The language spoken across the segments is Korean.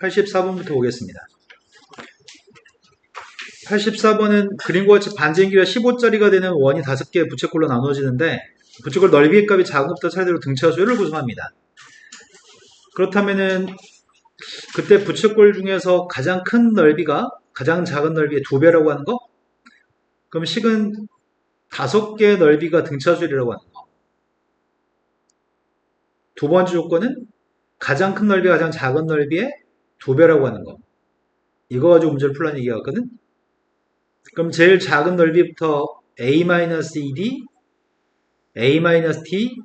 84번부터 보겠습니다. 84번은 그림과 같이 반지름 길이가 15짜리가 되는 원이 5개의 부채꼴로 나누어지는데 부채꼴 넓이의 값이 작은 것부터 차례대로 등차 수열을 구성합니다. 그렇다면은 그때 부채꼴 중에서 가장 큰 넓이가 가장 작은 넓이의 2배라고 하는 거? 그럼 식은 5개의 넓이가 등차 수열이라고 하는 거. 두 번째 조건은 가장 큰 넓이가 가장 작은 넓이의 2배라고 하는 거. 이거 가지고 문제를 풀라는 얘기가 같거든? 그럼 제일 작은 넓이부터 a-ed, a-t,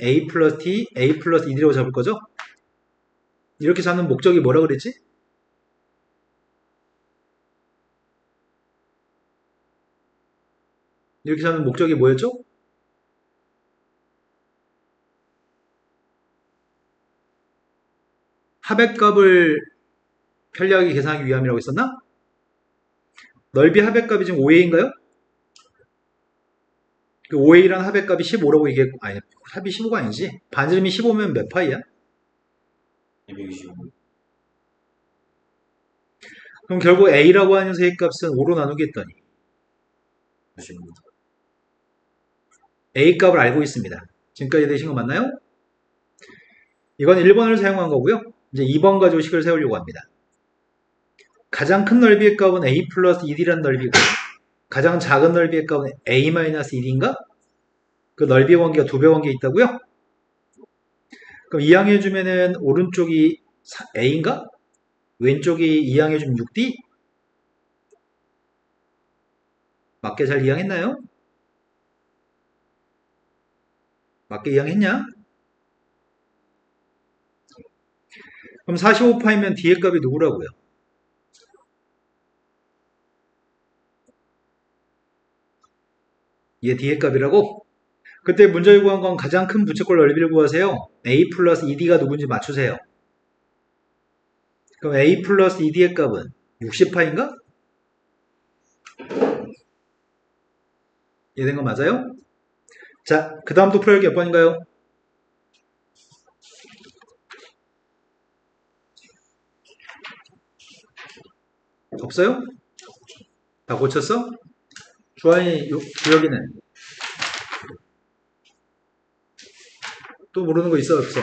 a 플러스 t, a 플러스 ed라고 잡을 거죠? 이렇게 잡는 목적이 뭐라 그랬지? 이렇게 잡는 목적이 뭐였죠? 합의값을 편리하게 계산하기 위함이라고 했었나? 넓이 합의값이 지금 5a인가요? 그 5a라는 합의값이 15라고 얘기했고, 아니, 합이 15가 아니지. 반지름이 15면 몇 파이야? 225. 그럼 결국 a라고 하는 세값은 5로 나누겠더니 a 값을 알고 있습니다. 지금까지 되신 거 맞나요? 이건 1번을 사용한 거고요. 이제 2번 가지고 식을 세우려고 합니다. 가장 큰 넓이의 값은 a 플러스 1이라는 넓이고 가장 작은 넓이의 값은 a 마이너스 1인가? 그 넓이의 관계가 2배 관계에 있다고요? 그럼 이항해주면은 오른쪽이 a인가? 왼쪽이 이항해주면 6d? 맞게 잘 이항했나요? 맞게 이항했냐? 그럼 45파이면 d의 값이 누구라고요? 얘 d의 값이라고? 그때 문제에 구한 건 가장 큰 부채꼴 넓이를 구하세요. a 플러스 ed가 누군지 맞추세요. 그럼 a 플러스 ed의 값은 60파인가? 이해된 거 맞아요? 자, 그 다음 또 풀어야할 몇 번인가요? 없어요? 다 고쳤어? 주한이 구역이는 또 모르는 거 있어 없어?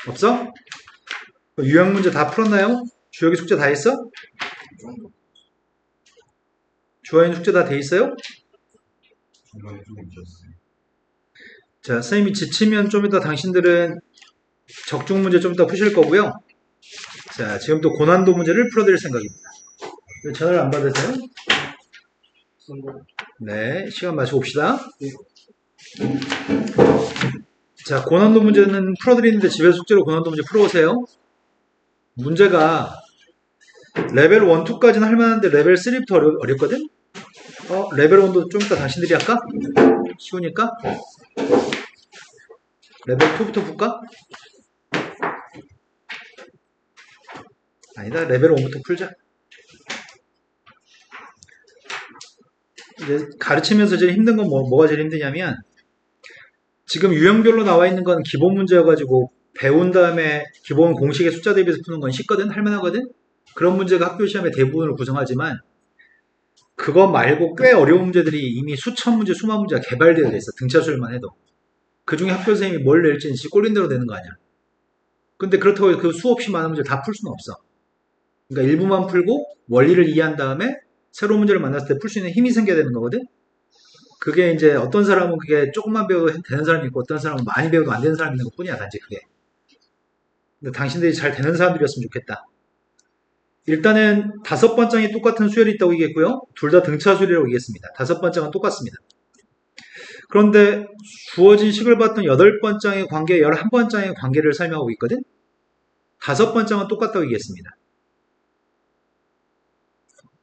없어? 유형 문제 다 풀었나요? 주역이 숙제 다 했어? 주한이 숙제 다 돼 있어요? 중간에 좀 멈췄어요. 자, 선생님이 지치면 좀 이따 당신들은 적중 문제 좀 이따 푸실 거고요. 자, 지금 또 고난도 문제를 풀어드릴 생각입니다. 왜 전화를 안 받으세요? 네, 시간 마치고 옵시다. 자, 고난도 문제는 풀어드리는데 집에서 숙제로 고난도 문제 풀어오세요. 문제가 레벨 1, 2까지는 할만한데 레벨 3부터 어렵거든? 레벨 1도 좀 이따 당신들이 할까? 쉬우니까? 레벨 2부터 볼까? 아니다, 레벨 1부터 풀자. 이제 가르치면서 제일 힘든 건 뭐가 제일 힘드냐면 지금 유형별로 나와 있는 건 기본 문제여가지고 배운 다음에 기본 공식의 숫자 대비해서 푸는 건 쉽거든? 할만하거든? 그런 문제가 학교 시험의 대부분을 구성하지만 그거 말고 꽤 어려운 문제들이 이미 수천 문제, 수만 문제가 개발되어 있어. 등차 수열만 해도. 그 중에 학교 선생님이 뭘 낼지 꼴린 대로 되는 거 아니야. 근데 그렇다고 해서 그 수없이 많은 문제를 다 풀 수는 없어. 그러니까 일부만 풀고 원리를 이해한 다음에 새로운 문제를 만났을 때 풀 수 있는 힘이 생겨야 되는 거거든? 그게 이제 어떤 사람은 그게 조금만 배워도 되는 사람이 있고 어떤 사람은 많이 배워도 안 되는 사람이 있는 것 뿐이야, 단지 그게. 근데 당신들이 잘 되는 사람들이었으면 좋겠다. 일단은 5번장이 똑같은 수열이 있다고 얘기했고요. 둘 다 등차 수열이라고 얘기했습니다. 5번장은 똑같습니다. 그런데 주어진 식을 봤던 8번장의 관계, 11번장의 관계를 설명하고 있거든? 5번장은 똑같다고 얘기했습니다.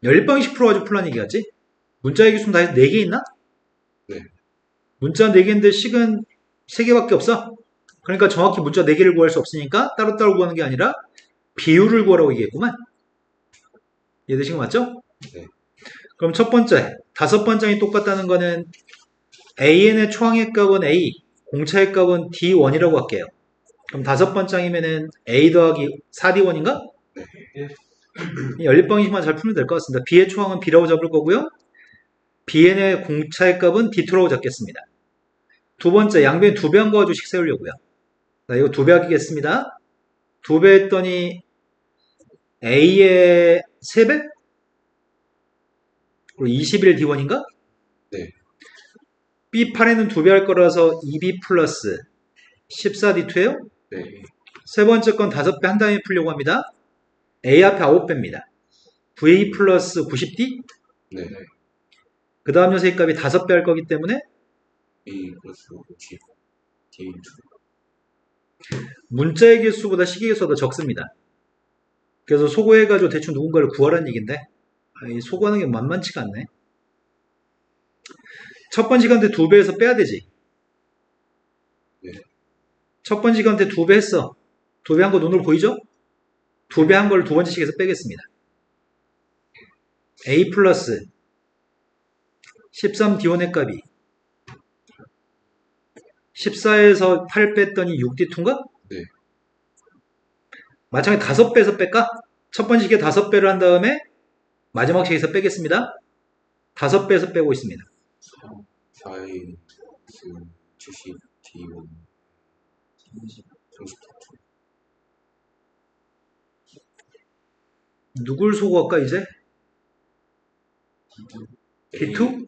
10방식 풀어가지고 풀란 얘기겠지? 문자의 기수는 다 해서 4개 있나? 네. 문자 4개인데 식은 3개밖에 없어? 그러니까 정확히 문자 4개를 구할 수 없으니까 따로따로 구하는 게 아니라 비율을 구하라고 얘기했구만. 이해되신 거 맞죠? 네. 그럼 첫 번째, 5번장이 똑같다는 거는 AN의 초항의 값은 A, 공차의 값은 D1이라고 할게요. 그럼 5번장이면은 A 더하기 4D1인가? 네. 연립방식만 잘 풀면 될 것 같습니다. B의 초항은 B라고 잡을 거고요. Bn의 공차의 값은 D2라고 잡겠습니다. 두 번째, 양변 2배 한 거 가지고 식 세우려고요. 자, 이거 2배 하겠습니다. 2배 했더니 A의 3배? 그리고 21D1인가? 네. B8에는 2배 할 거라서 2B 플러스 14D2예요. 네. 세 번째 건 5배 한 다음에 풀려고 합니다. A 앞에 9배입니다. VA 플러스 90D? 네. 그 다음 녀석의 값이 5배 할 거기 때문에 A 플러스 50 D2 문자의 개수보다 식의 개수가 더 적습니다. 그래서 소거해가지고 대충 누군가를 구하라는 얘기인데 이 소거하는 게 만만치가 않네. 첫 번 시간대 2배에서 빼야 되지. 네. 첫 번 시간대 2배 했어. 2배 한 거 눈으로 보이죠? 2배 한 걸 두 번째 식에서 빼겠습니다. A 플러스 13D1의 값이 14에서 8 뺐더니 6D2인가? 네. 마찬가지 5배에서 뺄까? 첫 번째 식에 5배를 한 다음에 마지막 식에서 빼겠습니다. 5배에서 빼고 있습니다. 4A 플러스 70 D1 30 누굴 소거할까 이제? D2?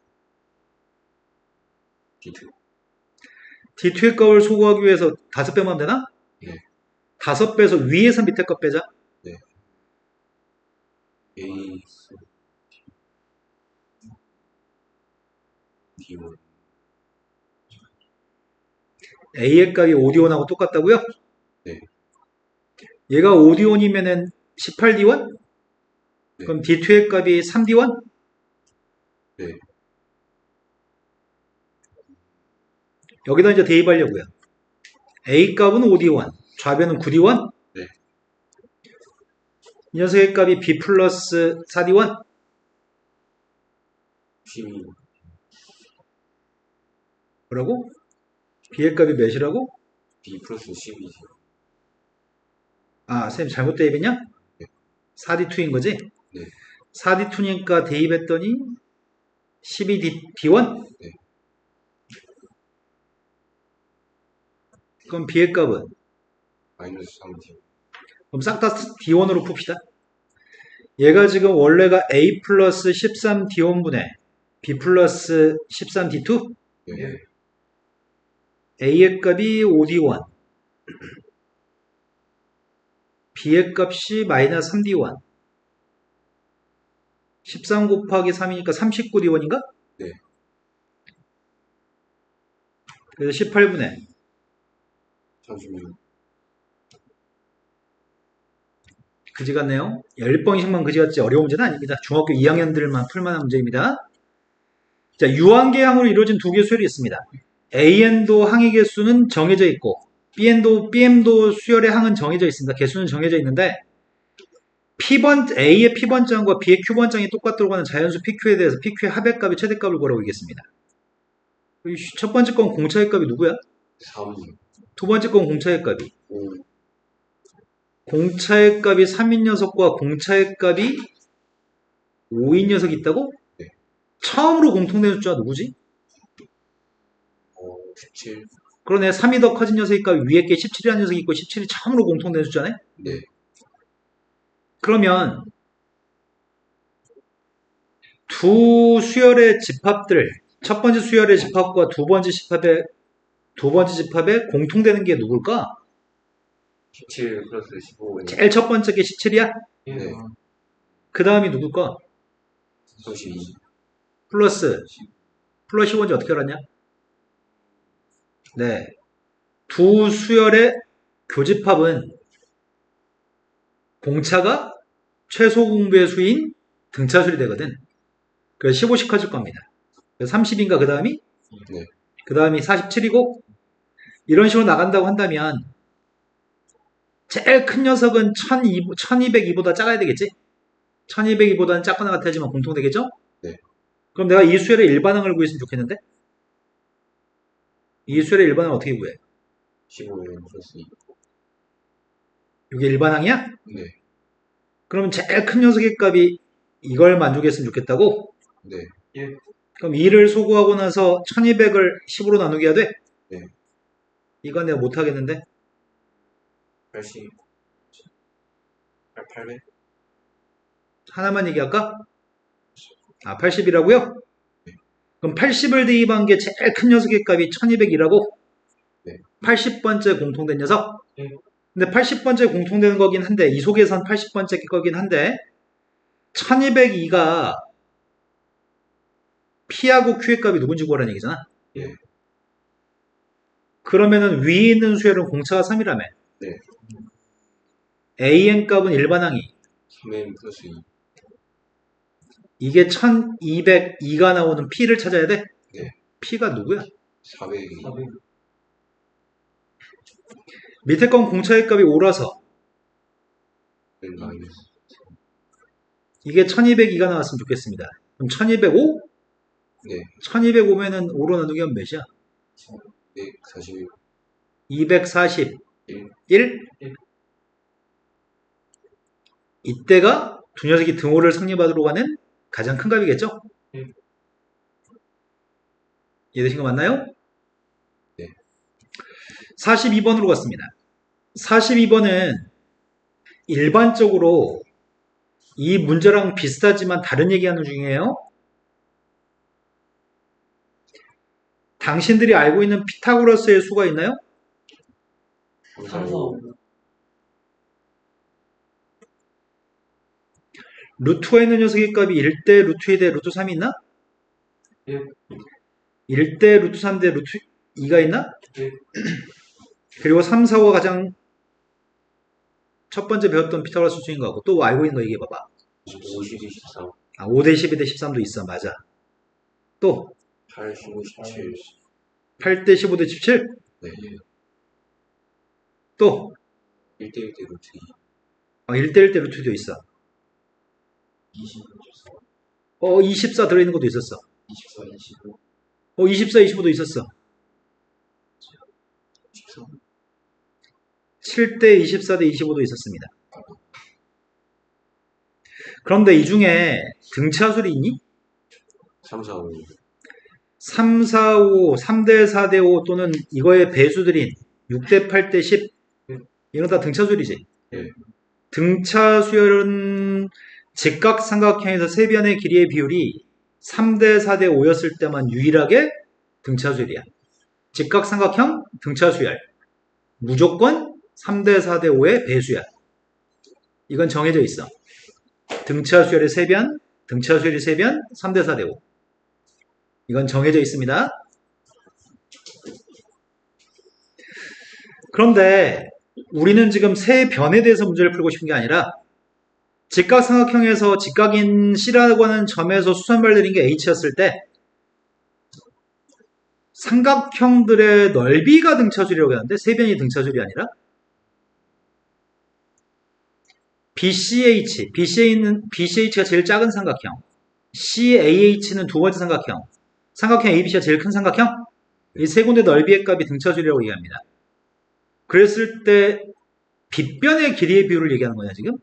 D2 D2의 값을 소거하기 위해서 5배만 하면 되나? 네. 5배에서 위에서 밑에 값 빼자. A D1 A의 값이 5D1하고 똑같다고요? 네. 얘가 5D1이면은 18D1? 네. 그럼 D2의 값이 3D1? 네. 여기다 이제 대입하려고요. A 값은 5D1, 좌변은 9D1? 네. 이 녀석의 값이 B 플러스 4D1? 12 뭐라고? B의 값이 몇이라고? B 플러스 12 아, 쌤 잘못 대입했냐? 네. 4D2인 거지? 네. 4D2니까 대입했더니 12D1? 네. 그럼 B의 값은? 마이너스 3D 그럼 싹 다 D1으로 풉시다. 얘가 지금 원래가 A 플러스 13D1분의 B 플러스 13D2? 네. A의 값이 5D1, B의 값이 마이너스 3D1. 13 곱하기 3이니까 39D1인가? 네. 그래서 18분의 36 그지 같네요. 10번씩만 그지 같지 어려운 문제는 아닙니다. 중학교 2학년들만 풀만한 문제입니다. 자, 유한계항으로 이루어진 두 개의 수열이 있습니다. AN도 항의 개수는 정해져 있고 BM도 수열의 항은 정해져 있습니다. 개수는 정해져 있는데 A의 P번장과 B의 Q번장이 똑같도록 하는 자연수 PQ에 대해서 PQ의 합의값이 최대값을 구하라고 얘기했습니다. 첫 번째 건 공차의 값이 누구야? 3 두 번째 건 공차의 값이 5 공차의 값이 3인 녀석과 공차의 값이 5인 녀석이 있다고? 네. 처음으로 공통된 숫자가 누구지? 17 그러네. 3이 더 커진 녀석이 값이 위에 게 17이라는 녀석이 있고 17이 처음으로 공통된 숫자네? 네. 그러면 두 수열의 집합들, 첫 번째 수열의 집합과 두 번째 집합에 공통되는 게 누굴까? 17 플러스 15 제일 첫 번째 게 17이야? 네. 그 다음이 누굴까? 32 플러스 15인지 어떻게 알았냐? 네. 두 수열의 교집합은 공차가 최소 공배의 수인 등차수열이 되거든. 그래서 15씩 커질 겁니다. 30인가 그 다음이? 네. 그 다음이 47이고 이런 식으로 나간다고 한다면 제일 큰 녀석은 1202보다 작아야 되겠지? 1202보다는 작거나 같아야지만 공통되겠죠? 네. 그럼 내가 이 수열의 일반항을 구했으면 좋겠는데? 이 수열의 일반항을 어떻게 구해? 15 플러스 2 이게 일반항이야? 네. 그러면 제일 큰 녀석의 값이 이걸 만족했으면 좋겠다고? 네. 그럼 2를 소구하고 나서 1200을 10으로 나누게 해야 돼? 네. 이건 내가 못하겠는데? 80. 800. 하나만 얘기할까? 아, 80이라고요? 그럼 80을 대입한 게 제일 큰 녀석의 값이 1200이라고? 네. 80번째 공통된 녀석? 네. 근데 80번째 공통되는 거긴 한데, 이 속에선 80번째 거긴 한데, 1202가 P하고 Q의 값이 누군지 구하라는 얘기잖아? 예. 그러면은 위에 있는 수열은 공차가 3이라며. 네. AN 값은 일반항이. 3n 플러스 2. 이게 1202가 나오는 P를 찾아야 돼? 네. P가 누구야? 400. 밑에 건 공차의 값이 5라서 n 마이너스. 이게 1202가 나왔으면 좋겠습니다. 그럼 1205? 네. 1205면은 5로 나누기 하면 몇이야? 141. 241. 1. 이때가 두 녀석이 등호를 성립하도록 하는 가장 큰 값이겠죠? 이해되신 거 맞나요? 네. 42번으로 갔습니다. 42번은 일반적으로 이 문제랑 비슷하지만 다른 얘기하는 중이에요. 당신들이 알고 있는 피타고라스의 수가 있나요? 3, 4, 5. 루트가 있는 녀석의 값이 1대 루트 2대 루트 3이 있나? 예. 1대 루트 3대 루트 2가 있나? 예. 그리고 3, 4, 5가 가장 첫 번째 배웠던 피타고라스 수인 거고 또 알고 있는 거 얘기해 봐봐. 50, 24. 아, 5대 12대 13도 있어. 맞아. 또 8, 15, 17. 8대 15대 17? 네. 또 1대 1대 루트 2. 1대 1대 루트 2도 있어. 20, 24 들어있는 것도 있었어. 24, 25. 24, 25도 있었어. 13. 7대 24대 25도 있었습니다. 그런데 이 중에 등차술이 있니? 3, 4, 5. 3, 4, 5, 3대 4대 5 또는 이거의 배수들인 6대 8대 10 이건 다 등차술이지. 예. 등차수열은 직각삼각형에서 세 변의 길이의 비율이 3대 4대 5였을 때만 유일하게 등차수열이야. 직각삼각형 등차수열 무조건 3대 4대 5의 배수야. 이건 정해져 있어. 등차수열의 세 변, 등차수열이 세 변, 3대 4대 5. 이건 정해져 있습니다. 그런데 우리는 지금 세 변에 대해서 문제를 풀고 싶은 게 아니라 직각삼각형에서 직각인 C라고 하는 점에서 수선발 내린 게 H였을 때 삼각형들의 넓이가 등차수열이라고 하는데 세 변이 등차수열이 아니라 BCH가 제일 작은 삼각형, CAH는 두 번째 삼각형, 삼각형 ABC가 제일 큰 삼각형, 이 세 군데 넓이의 값이 등차수열이라고 얘기합니다. 그랬을 때 빗변의 길이의 비율을 얘기하는 거냐 지금?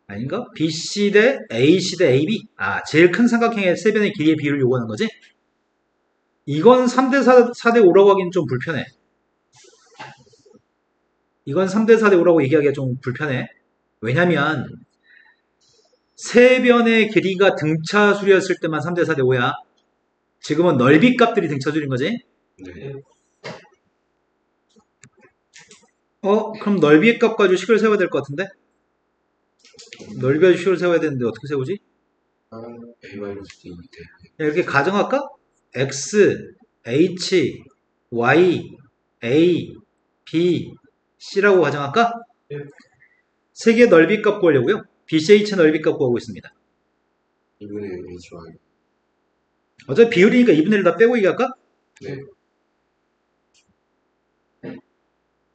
아닌가? BC 대 AC 대 AB. 제일 큰 삼각형의 세 변의 길이의 비율을 요구하는 거지? 이건 3대 4대 5라고 하기는 좀 불편해. 이건 3대 4대 5라고 얘기하기가 좀 불편해. 왜냐면 세 변의 길이가 등차수열이었을 때만 3대 4대 5야. 지금은 넓이 값들이 등차수열인 거지? 네. 그럼 넓이의 값 가지고 식을 세워야 될 것 같은데? 넓이 가지고 식을 세워야 되는데 어떻게 세우지? A 마이너스 D 대. 이렇게 가정할까? X, H, Y, A, B, C라고 가정할까? 네. 세 개의 넓이 값 구하려고요. BCH 넓이 값 구하고 있습니다. 2분의 HY. 어차피 비율이니까 2분의 1 다 빼고 얘기할까? 네.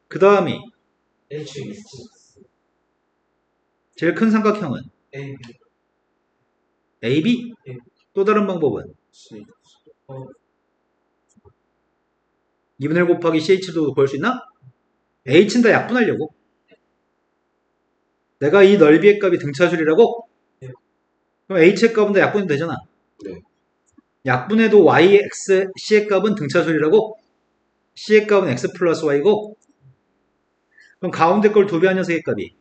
그 다음이 H 제일 큰 삼각형은 A AB? 네. 또 다른 방법은 C 2분의 1 곱하기 CH도 구할 수 있나? H는 다 약분하려고. 내가 이 넓이의 값이 등차수리라고? 네. 그럼 h의 값은 다 약분이 되잖아. 네. 약분해도 yx, c의 값은 등차수리라고? c의 값은 x 플러스 y고? 그럼 가운데 걸 2배 한 녀석의 값이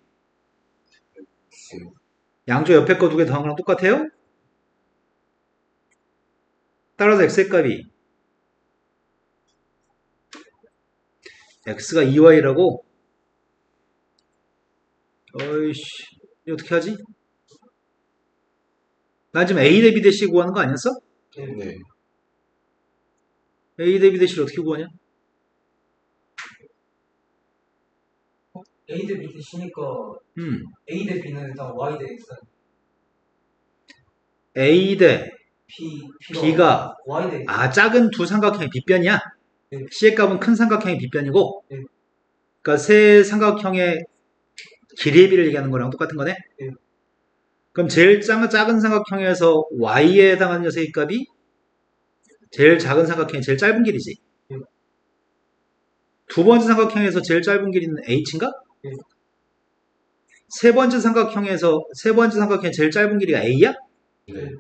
양쪽 옆에 거 2개 더한 거랑 똑같아요? 따라서 x의 값이 x가 2y라고? 어이씨, 이거 어떻게 하지? 난 지금 a 대비 대시 구하는 거 아니었어? 네. a 대비 대시를 어떻게 구하냐? A 대 B 대시니까 A 대 B는 일단 Y 대 X. a 대 B가 b가 Y 대 X. 작은 두 삼각형의 빗변이야. 네. c의 값은 큰 삼각형의 빗변이고, 네. 그러니까 세 삼각형의 길이의 비를 얘기하는 거랑 똑같은 거네. 네. 그럼 제일 작은 삼각형에서 y에 해당하는 녀석의 값이 제일 작은 삼각형의 제일 짧은 길이지. 네. 두 번째 삼각형에서 제일 짧은 길이는 h인가? 네. 세 번째 삼각형의 제일 짧은 길이가 a야? 네.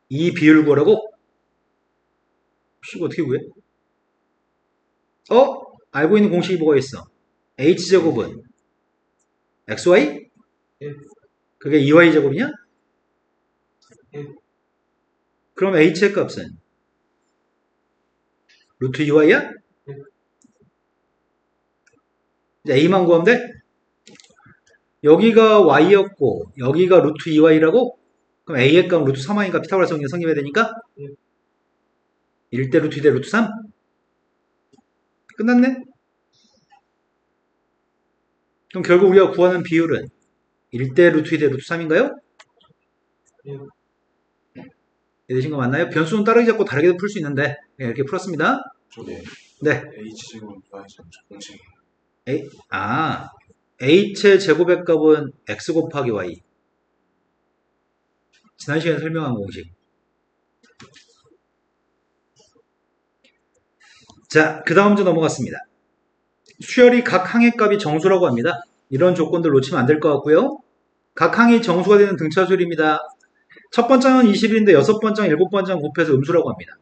이 비율 구하라고? 이거 어떻게 구해? 알고 있는 공식이 뭐가 있어? h제곱은 xy? 네. 그게 2y제곱이냐? 네. 그럼 h의 값은 루트 2y야? 네. 이제 a만 구하면 돼? 여기가 y였고 여기가 루트 2y라고? 그럼 a의 값은 루트 3y니까 피타고라스 정리 성립해야 되니까? 네. 1대 루트 2대 루트 3? 끝났네? 그럼 결국 우리가 구하는 비율은 1대 루트 2대 루트 3인가요? 네. 이해되신 거 맞나요? 변수는 따르기 잡고 다르게도 풀 수 있는데 이렇게 풀었습니다. 네. 네. H제곱 Y제곱 공식. h의 제곱의 값은 x 곱하기 y. 지난 시간에 설명한 공식. 자, 그 다음 문제 넘어갔습니다. 수열이 각 항의 값이 정수라고 합니다. 이런 조건들 놓치면 안 될 것 같고요. 각 항이 정수가 되는 등차수열입니다. 첫 번장은 21인데 여섯 번장, 일곱 번장 곱해서 음수라고 합니다.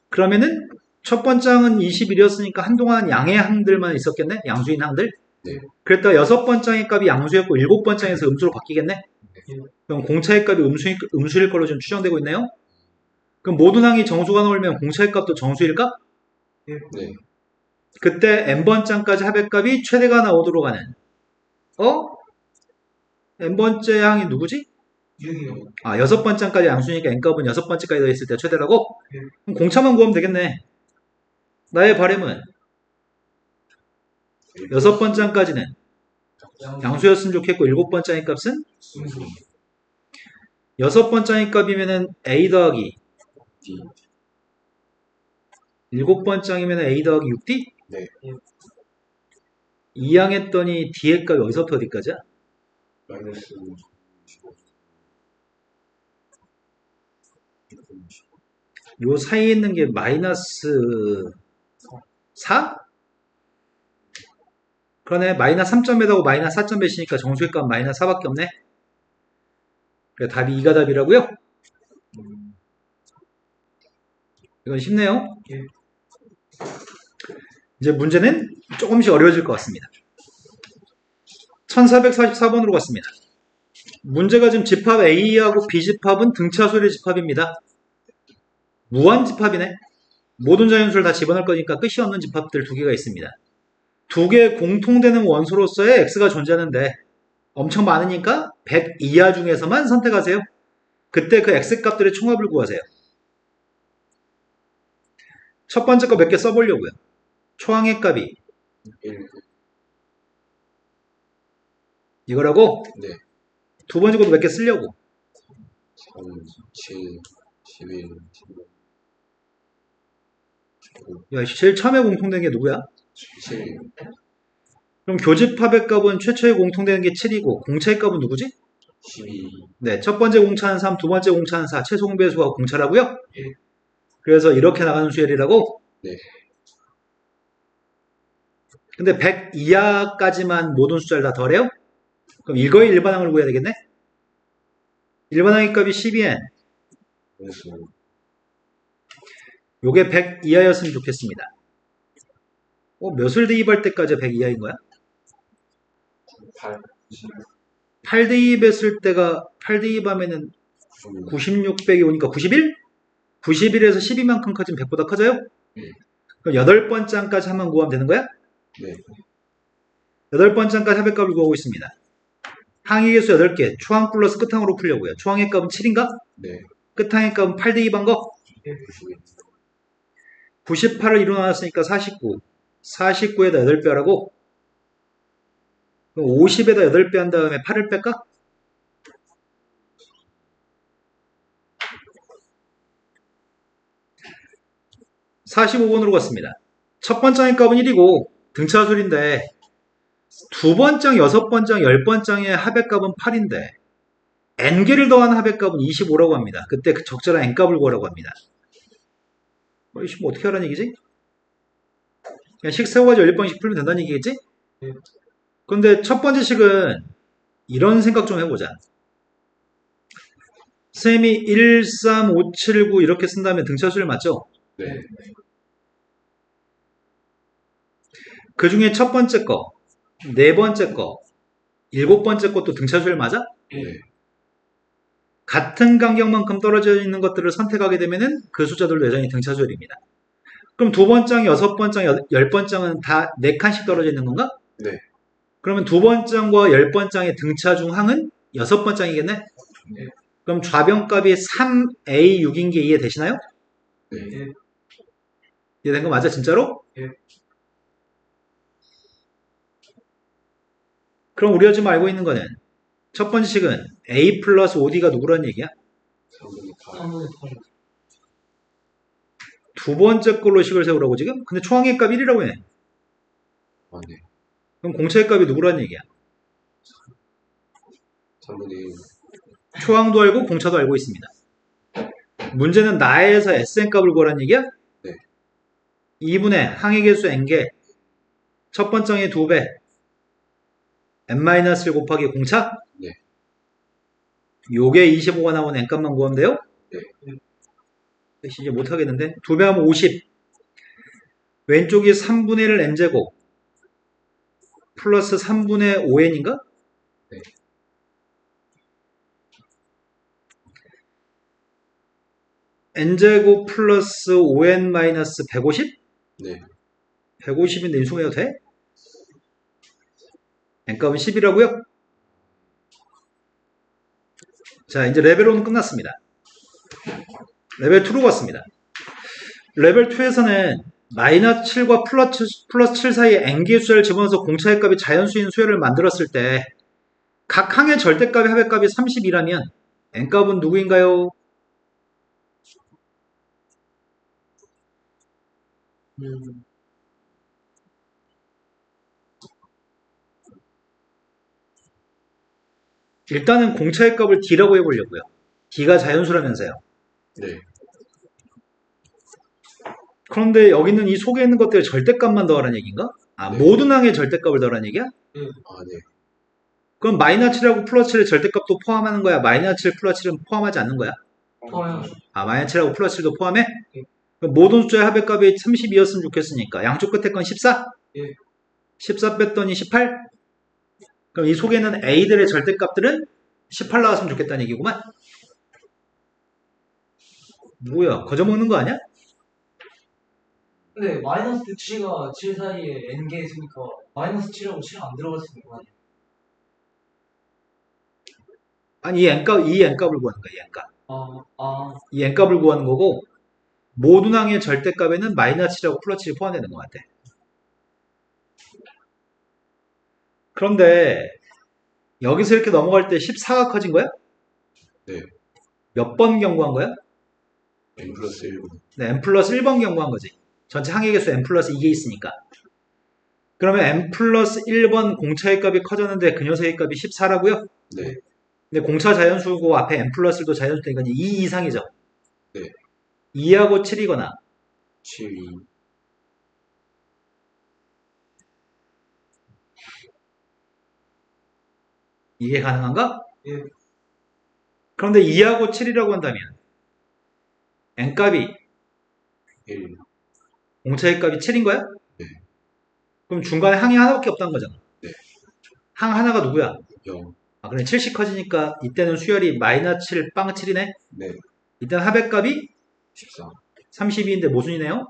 그러면은 첫 번장은 21이었으니까 한동안 양의 항들만 있었겠네? 양수인 항들? 네. 그랬다가 여섯 번장의 값이 양수였고 일곱 번장에서 음수로 바뀌겠네? 그럼 공차의 값이 음수일 걸로 좀 추정되고 있네요? 그럼 모든 항이 정수가 나오면 공차의 값도 정수일까? 네. 그때 n번장까지 합의 값이 최대가 나오도록 하는 n번째 항이 누구지? 6이요. 여섯 번장까지 양수니까 n값은 여섯 번째까지 더했을 때 최대라고? 그럼 공차만 구하면 되겠네. 나의 바람은 여섯 번장까지는 양수였으면 좋겠고 일곱 번장의 값은? 음수. 여섯 번장의 값이면은 a 더하기 D. 일곱 번장이면 a 더하기 6d? 네. 이항했더니 d의 값이 어디서부터 어디까지야? 마이너스 15. 요 사이에 있는 게 마이너스 4? 그러네. 마이너스 3점 몇하고 마이너스 4점 몇이니까 정수의 값 마이너스 4밖에 없네. 그래, 답이 2가 답이라고요? 이건 쉽네요. 예. 이제 문제는 조금씩 어려워질 것 같습니다. 1444번으로 갔습니다. 문제가 지금 집합 A하고 B집합은 등차수열의 집합입니다. 무한집합이네. 모든 자연수를 다 집어넣을 거니까 끝이 없는 집합들 두 개가 있습니다. 두 개 공통되는 원소로서의 X가 존재하는데 엄청 많으니까 100 이하 중에서만 선택하세요. 그때 그 X값들의 총합을 구하세요. 첫 번째 거 몇 개 써보려고요. 초항의 값이 1. 이거라고? 네. 두 번째 것도 몇 개 쓰려고. 3, 7, 11, 15. 야, 제일 처음에 공통되는 게 누구야? 7. 그럼 교집합의 값은 최초에 공통되는 게 7이고 공차의 값은 누구지? 12. 네, 첫 번째 공차는 3, 두 번째 공차는 4, 최소 공배수가 공차라고요? 예. 그래서 이렇게 나가는 수열이라고? 네. 근데 100 이하까지만 모든 숫자를 다 덜해요? 그럼 이거의 일반항을 구해야 되겠네? 일반항의 값이 12n. 그래서 요게 100 이하였으면 좋겠습니다. 몇을 대입할 때까지 100 이하인 거야? 8, 8 대입했을 때가 8 대입하면은 96 빼기 오니까 91? 91에서 12만큼 커지면 100보다 커져요? 네. 그럼 8번째까지 한번 구하면 되는 거야? 네. 8번째까지 합의값을 구하고 있습니다. 항의 개수 8개, 초항 플러스 끝항으로 풀려고요. 초항의 값은 7인가? 네. 끝항의 값은 8 대입한 거? 98을 이로 나눴으니까 49. 49에다 8배 하라고? 그럼 50에다 8배 한 다음에 8을 뺄까? 45번으로 갔습니다. 첫 번장의 값은 1이고 등차술인데 두 번장, 여섯 번장, 열 번장의 합의값은 8인데 n개를 더한 합의값은 25라고 합니다. 그때 그 적절한 n값을 구하라고 합니다. 이씨 뭐 어떻게 하라는 얘기지? 그냥 식 세워가지고 10번씩 풀면 된다는 얘기겠지? 그런데 첫 번째 식은 이런 생각 좀 해보자. 쌤이 1, 3, 5, 7, 9 이렇게 쓴다면 등차수를 맞죠? 네. 그 중에 첫 번째 거, 네 번째 거, 일곱 번째 것도 등차수를 맞아? 네. 같은 간격만큼 떨어져 있는 것들을 선택하게 되면은 그 숫자들도 여전히 등차수열입니다. 그럼 두 번장, 여섯 번장, 열 번장은 다 네 칸씩 떨어져 있는 건가? 네. 그러면 두 번장과 열 번장의 등차 중 항은 여섯 번장이겠네? 네. 그럼 좌변값이 3a6인 게 이해되시나요? 네. 이해된 거 맞아 진짜로? 네. 그럼 우리가 지금 알고 있는 거는 첫 번째 식은 a 플러스 5d가 누구라는 얘기야? 3분의 8. 3분의 8. 두 번째 걸로 식을 세우라고 지금? 근데 초항의 값 1이라고 해. 아, 네. 그럼 공차의 값이 누구라는 얘기야? 3분의 1. 초항도 알고 공차도 알고 있습니다. 문제는 나에서 Sn 값을 구하라는 얘기야? 네. 2분의 항의 개수 n개 첫 번째의 2배 n-1 곱하기 공차? 네. 요게 25가 나오는 n값만 구하면 돼요? 네. 이제 못하겠는데 2배 하면 50 왼쪽이 3분의 1 n제곱 플러스 3분의 5n인가? 네. n제곱 플러스 5n 마이너스 150? 네. 150인데 인수해도 돼? n값은 10이라고요? 자 이제 레벨 1은 끝났습니다. 레벨 2로 갔습니다. 레벨 2에서는 마이너스 7과 플러스 7 사이에 n개의 숫자를 집어넣어서 공차의 값이 자연수인 수열을 만들었을 때 각 항의 절대값의 합의값이 30이라면 n값은 누구인가요? 일단은 공차의 값을 d라고 해보려고요. d가 자연수라면서요. 네. 그런데 여기는 이 속에 있는 것들의 절대값만 더하라는 얘기인가? 네. 모든 항의 절대값을 더하라는 얘기야? 아, 네. 그럼 마이너스 7하고 플러스 7의 절대값도 포함하는 거야? 마이너스 7 플러스 7은 포함하지 않는 거야? 포함해야죠. 마이너스 7하고 플러스 7도 포함해? 그럼 모든 숫자의 합의값이 32였으면 좋겠으니까 양쪽 끝에 건 14? 예. 14 뺐더니 18? 그럼 이 속에 있는 A들의 절대값들은 18 나왔으면 좋겠다는 얘기구만. 뭐야 거저먹는 거 아니야? 근데 마이너스 7과 7 사이에 n개 있으니까 마이너스 7하고 7 안 들어갈 수 있는 거 아니에요? 아니 이 n값을 구하는 거야. 이 아, n값을 구하는 거고 모든 항의 절대값에는 마이너스 7하고 플러스 7이 포함되는 것 같아. 그런데 여기서 이렇게 넘어갈 때 14가 커진 거야? 네. 몇 번 경고한 거야? n 플러스 1분. 네, n 플러스 1번 경고한 거지. 전체 항의 개수 n 플러스 2개 있으니까. 그러면 n 플러스 1번 공차의 값이 커졌는데 그 녀석의 값이 14라고요? 네. 근데 공차 자연수고 앞에 n 플러스 1도 자연수니까 2 이상이죠? 네. 2하고 7이거나 7, 2. 이게 가능한가? 예. 그런데 2하고 7이라고 한다면 n값이 1, 공차의 값이 7인 거야? 네. 그럼 중간에 항이 하나밖에 없다는 거잖아. 네. 항 하나가 누구야? 0, 아, 그래 7씩 커지니까 이때는 수열이 마이너스 7, 빵 7이네? 네, 이때는 합의값이 14, 32인데 모순이네요?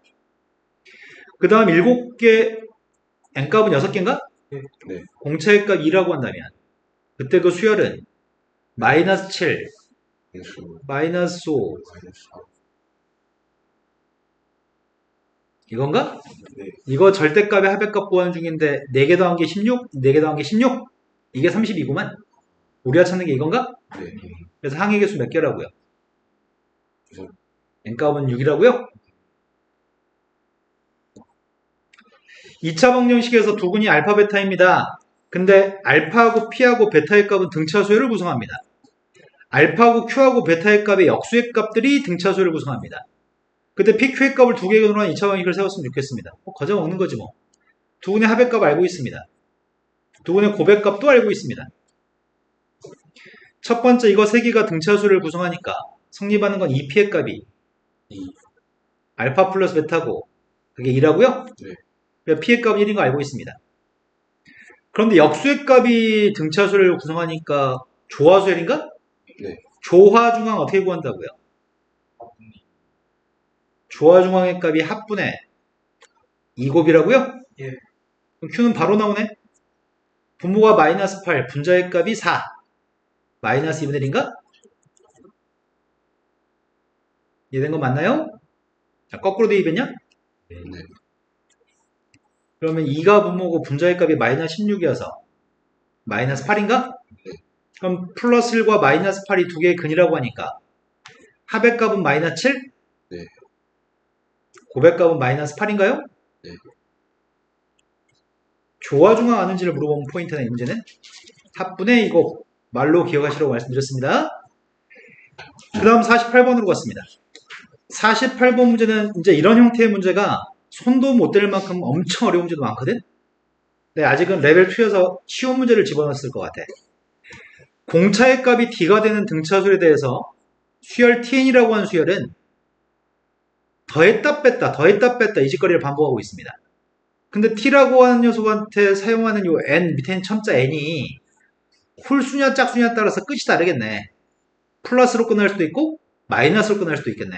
그 다음 7개, n값은 6개인가? 네, 공차의 값 2라고 한다면 그때 그 수열은 마이너스 7, 인수, 마이너스 5 마이너스 4, 이건가? 네, 이거 절대값의 합의값 보완 중인데 4개 더한 게 16, 4개 더한 게 16 이게 32구만. 우리가 찾는 게 이건가? 네, 그래서 항의 개수 몇 개라고요? 그래서 n값은 6이라고요? 2차 방정식에서 두근이 알파 베타입니다. 근데 알파하고 p하고 베타의 값은 등차수열을 구성합니다. 알파하고 q하고 베타의 값의 역수의 값들이 등차수열을 구성합니다. 그때 p, q의 값을 두 개로 한 2차 방정식을 세웠으면 좋겠습니다. 거저 먹는 거지 뭐. 두근의 합의 값 알고 있습니다. 두근의 고백 값도 알고 있습니다. 첫 번째 이거 세 개가 등차수를 구성하니까 성립하는 건 2p의 값이 2, 알파 플러스 베타고 그게 2라고요? 네. 그러니까 p의 값은 1인 거 알고 있습니다. 그런데 역수의 값이 등차수를 구성하니까 조화수열인가? 네, 조화중항 어떻게 구한다고요? 조화중항의 값이 합분의 2곱이라고요? 예. 그럼 q는 바로 나오네? 분모가 마이너스 8, 분자의 값이 4 마이너스 2분의 1인가? 이해된 거 맞나요? 자, 거꾸로 대입했냐? 네, 그러면 2가 분모고 분자의 값이 마이너스 16이어서 마이너스 8인가? 네. 그럼 플러스 1과 마이너스 8이 두 개의 근이라고 하니까 합의 값은 마이너스 7? 네. 고백 값은 마이너스 8인가요? 네. 조화중항 아는지를 물어보면 포인트네. 이 문제는 합분의 이거 말로 기억하시라고 말씀드렸습니다. 그 다음 48번으로 갔습니다. 48번 문제는 이제 이런 형태의 문제가 손도 못 댈 만큼 엄청 어려운 문제도 많거든? 근데 아직은 레벨 2여서 쉬운 문제를 집어넣었을 것 같아. 공차의 값이 d가 되는 등차수에 대해서 수열 tn이라고 하는 수열은 더했다 뺐다 이 짓거리를 반복하고 있습니다. 근데 t라고 하는 녀석한테 사용하는 요 n 밑에 있는 첨자 n이 홀수냐 짝수냐에 따라서 끝이 다르겠네. 플러스로 끝날 수도 있고 마이너스로 끝날 수도 있겠네.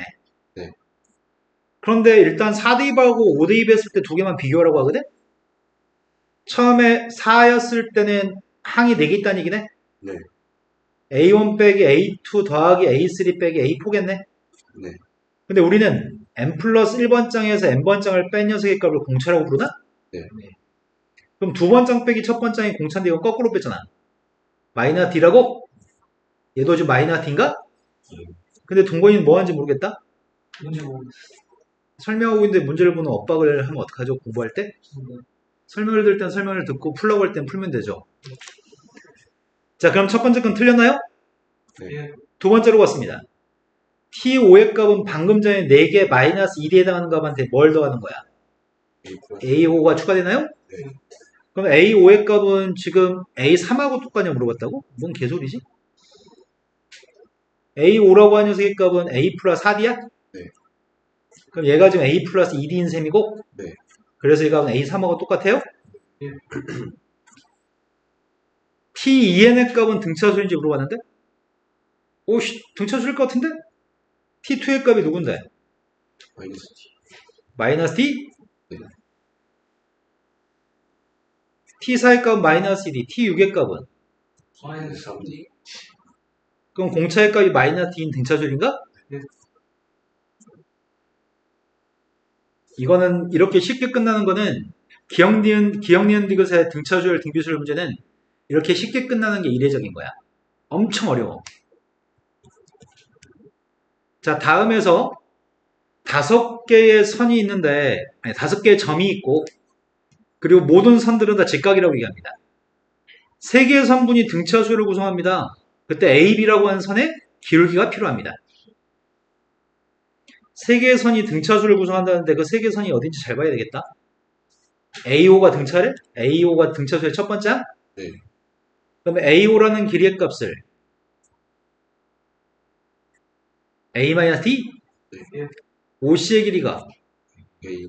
네. 그런데 일단 4대입하고 5대입 했을 때 두 개만 비교하라고 하거든? 처음에 4였을 때는 항이 4개 있다는 얘기네? 네, A1 빼기 A2 더하기 A3 빼기 A4겠네? 네, 근데 우리는 n 플러스 1번 장에서 n번 장을 뺀 녀석의 값을 공차라고 부르나? 네. 그럼 두 번 장 빼기 첫 번 장이 공차인데 이건 거꾸로 뺐잖아. 마이너스 d라고? 얘도 지금 마이너스 d인가? 근데 동건이는 뭐 하는지 모르겠다? 뭔지 모르겠어요. 설명하고 있는데 문제를 보는 엇박을 하면 어떡하죠? 공부할 때? 설명을 들을 땐 설명을 듣고 풀라고 할 땐 풀면 되죠. 자, 그럼 첫 번째 건 틀렸나요? 예. 두 번째로 갔습니다. T5의 값은 방금 전에 4개 마이너스 1에 해당하는 값한테 뭘 더하는 거야? A 플러스, A5가 추가되나요? 네. 그럼 A5의 값은 지금 A3하고 똑같냐 물어봤다고? 뭔 개소리지? A5라고 하는 녀석의 값은 A 플러스 4D야? 네. 그럼 얘가 지금 A 플러스 2D인 셈이고? 네. 그래서 이 값은 A3하고 똑같아요? 예. T2n의 값은 등차수인지 물어봤는데? 오씨, 등차수일 것 같은데? T2의 값이 누군데? 마이너스 T, 마이너스 D? 네. T4의 값은 마이너스 1이, T6의 값은? 마이너스 3D, 그럼 공차의 값이 마이너스 D인 등차수열인가? 네. 이거는 이렇게 쉽게 끝나는 거는 기억니은 디귿의 등차수열 등비수열 문제는 이렇게 쉽게 끝나는 게 이례적인 거야. 엄청 어려워. 자, 다음에서 5개의 선이 있는데, 아니, 5개의 점이 있고, 그리고 모든 선들은 다 직각이라고 얘기합니다. 3개의 선분이 등차수열을 구성합니다. 그때 AB라고 하는 선의 기울기가 필요합니다. 3개의 선이 등차수를 구성한다는데 그 3개의 선이 어딘지 잘 봐야 되겠다. AO가 등차수의 첫 번째 항? 네. 그럼 AO라는 길이의 값을 A-D, 예. OC의 길이가 A,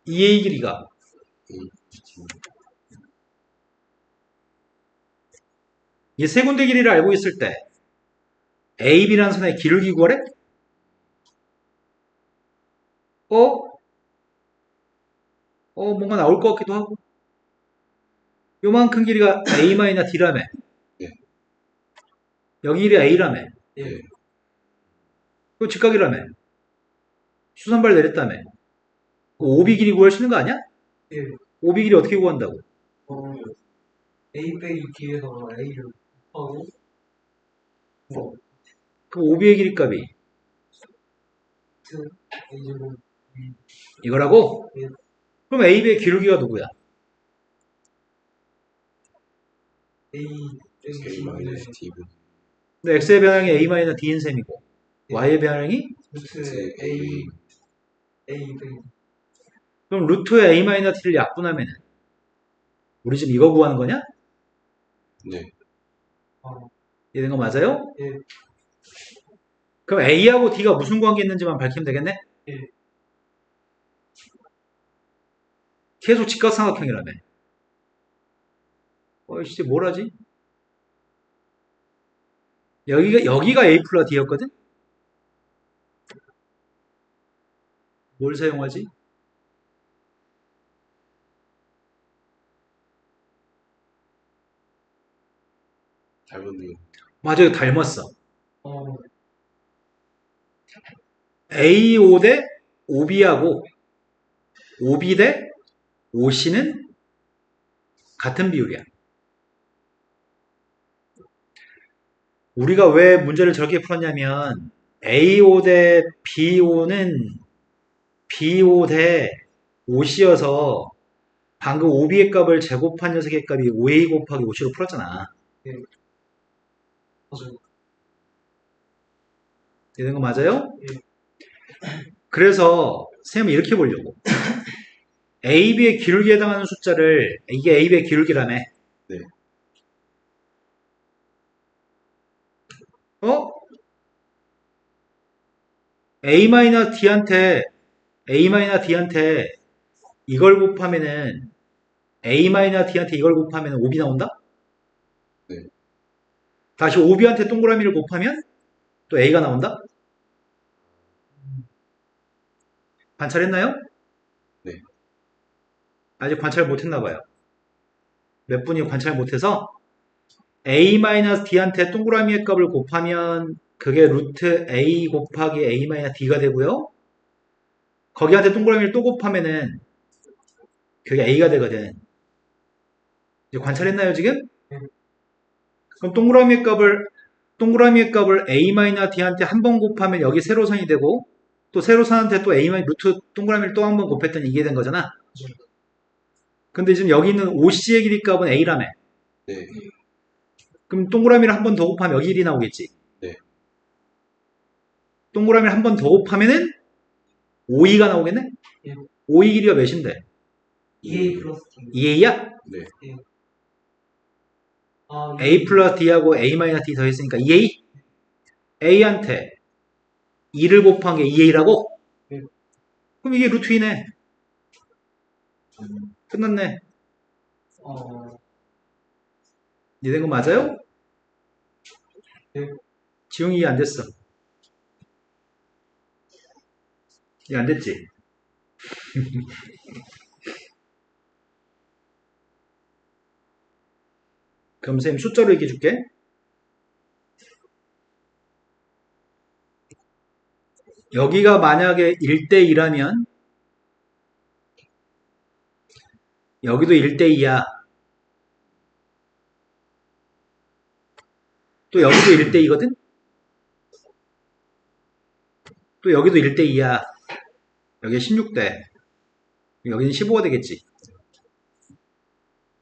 2A 길이가 A, 이 세 군데 길이를 알고 있을 때 AB라는 선의 기울기 구하래? 뭔가 나올 것 같기도 하고. 요만큼 길이가 A-D라며. 예. 여기 길이 A라며. 예. 이거 직각이라며. 수선발 내렸다며. OB 길이 구할 수 있는 거 아니야? 예. OB 길이 어떻게 구한다고? A 빼기 D에서 A를 하고 그럼 OB의 길이 값이 A제곱 이거라고? 예. 그럼 AB의 기울기가 누구야? A 빼기 A D분의 마이너스 D분 근데 X의 변형이 A-D인 셈이고 예. Y의 변형이 루트 A 빼기 그럼 루트의 A-D를 약분하면은 우리 지금 이거 구하는 거냐? 네, 이런 거 맞아요? 예. 그럼 A하고 D가 무슨 관계 있는지만 밝히면 되겠네? 예. 계속 직각삼각형이라며. 이씨 뭘 하지? 여기가 A 플러스 D였거든? 뭘 사용하지? 닮은데요. 맞아, 이거 닮았어. 어, A5 대 OB하고 OB 대 OC는 같은 비율이야. 우리가 왜 문제를 저렇게 풀었냐면 A5 대 B5는 B5 대 OC여서 방금 OB의 값을 제곱한 녀석의 값이 5A 곱하기 5C로 풀었잖아. 맞아요. 이런 거 맞아요? 예. 그래서 선생님이 이렇게 보려고. AB의 기울기에 해당하는 숫자를 이게 AB의 기울기라며. 네. A-D한테 이걸 곱하면은 A-D한테 이걸 곱하면 5B 나온다? 네. 다시 5B한테 동그라미를 곱하면 또 A가 나온다? 관찰했나요? 네. 아직 관찰 못했나봐요. 몇 분이 관찰 못해서 A-D한테 동그라미의 값을 곱하면 그게 루트 A 곱하기 A-D가 되고요. 거기한테 동그라미를 또 곱하면은 그게 A가 되거든. 이제 관찰했나요, 지금? 그럼 동그라미의 값을 A-D한테 한 번 곱하면 여기 세로선이 되고 또 세로선한테 또 A- 루트 동그라미를 또 한 번 곱했더니 이게 된 거잖아. 근데 지금 여기 있는 OC의 길이 값은 A라며. 네, 그럼 동그라미를 한 번 더 곱하면 여기 길이 나오겠지. 네. 동그라미를 한 번 더 곱하면은 5E가 나오겠네? 예. 5E 길이가 몇인데? 2A 플러스 D. 2A야? 네, 아, A 플러스 D하고 A-D 더했으니까 2A? A한테 2를 곱한 게 2A라고? 네. 그럼 이게 루트 2네. 끝났네. 이해된 거 맞아요? 네. 지용이 이해 안 됐어. 이해 안 됐지? 그럼 선생님 숫자로 얘기해 줄게. 여기가 만약에 1대2라면 여기도 1대2야. 또 여기도 1대2거든? 또 여기도 1대2야. 여기 16대. 여기는 15가 되겠지.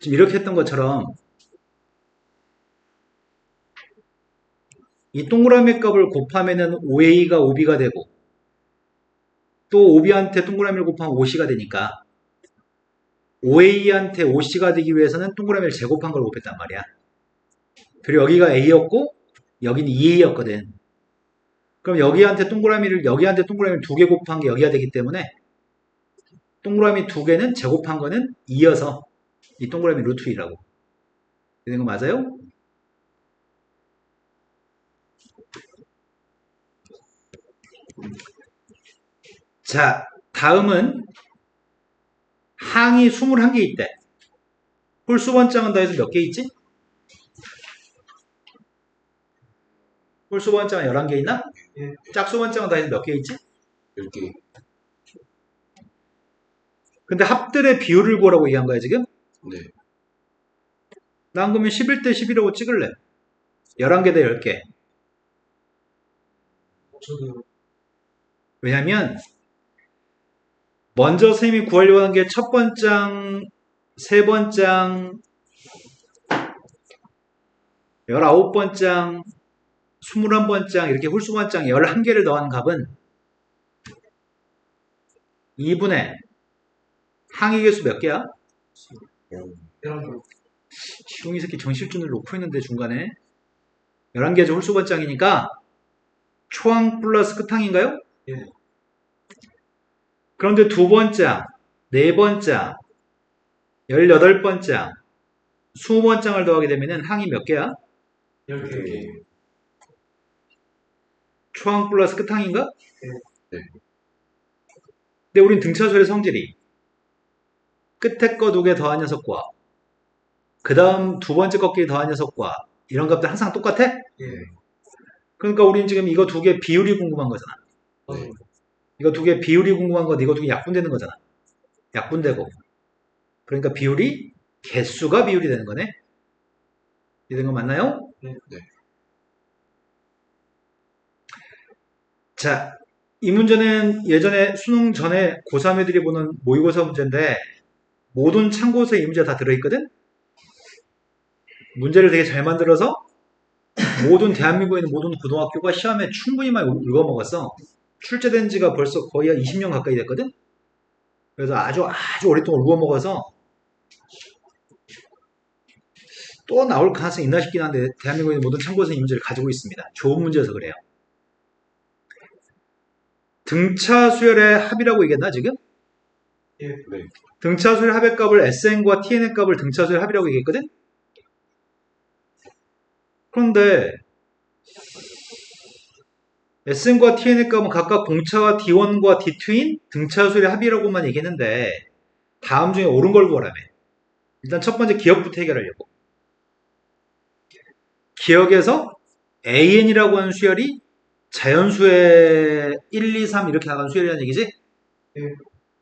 지금 이렇게 했던 것처럼 이 동그라미 값을 곱하면은 5A가 5B가 되고 또 5B한테 동그라미를 곱하면 5C가 되니까 OA한테 OC가 되기 위해서는 동그라미를 제곱한 걸 곱했단 말이야. 그리고 여기가 A였고 여기는 2A였거든. 그럼 여기한테 동그라미를 두 개 곱한 게 여기가 되기 때문에 동그라미 두 개는 제곱한 거는 2여서 이 동그라미 루트 2라고. 되는 거 맞아요? 자, 다음은 항이 21개 있대. 홀수번장은 더해서 몇 개 있지? 홀수번장은 11개 있나? 예. 짝수번장은 더해서 몇 개 있지? 10개. 근데 합들의 비율을 구하라고 얘기한 거야 지금? 네. 난 그러면 11대 11이라고 찍을래. 11개 대 10개. 저도 왜냐면 먼저 선생님이 구하려고 한 게 첫 번장, 세 번장, 19번장, 21번장 이렇게 홀수번장 11개를 더한 값은 2분의 항의 개수 몇 개야? 11개. 시동이 새끼 정실준을 놓고 있는데 중간에 11개죠. 홀수번장이니까 초항 플러스 끝항인가요? 예. 그런데 두 번장, 네 번장, 18번장, 20번장을 더하게 되면 항이 몇 개야? 10개. 초항 플러스 끝항인가? 네. 근데 우린 등차수의 성질이 끝에 거 두 개 더한 녀석과 그 다음 두 번째 거끼리 더한 녀석과 이런 값들 항상 똑같아? 예. 그러니까 우린 지금 이거 두 개 비율이 궁금한 거잖아. 맞아요. 이거 두 개 비율이 궁금한 건 이거 두 개 약분되는 거잖아. 약분되고. 그러니까 비율이 개수가 비율이 되는 거네. 이런 거 맞나요? 네. 네. 자, 이 문제는 예전에 수능 전에 고3 애들이 보는 모의고사 문제인데 모든 참고서에 이 문제가 다 들어있거든? 문제를 되게 잘 만들어서 모든 대한민국에 있는 모든 고등학교가 시험에 충분히 많이 읽어먹었어. 출제된 지가 벌써 거의 한 20년 가까이 됐거든? 그래서 아주 오랫동안 읽어먹어서 또 나올 가능성이 있나 싶긴 한데 대한민국의 모든 참고서의 문제를 가지고 있습니다. 좋은 문제여서 그래요. 등차 수열의 합이라고 얘기했나 지금? 예. 네. 등차 수열 합의 값을 SN과 TN의 값을 등차 수열 합이라고 얘기했거든? 그런데 SN과 TN의 값은 각각 공차와 D1과 D2인 등차 수열의 합이라고만 얘기했는데 다음 중에 옳은 걸 구하라며. 일단 첫 번째 기억부터 해결하려고. 기억에서 AN이라고 하는 수열이 자연수의 1, 2, 3 이렇게 나가는 수열이라는 얘기지? 예.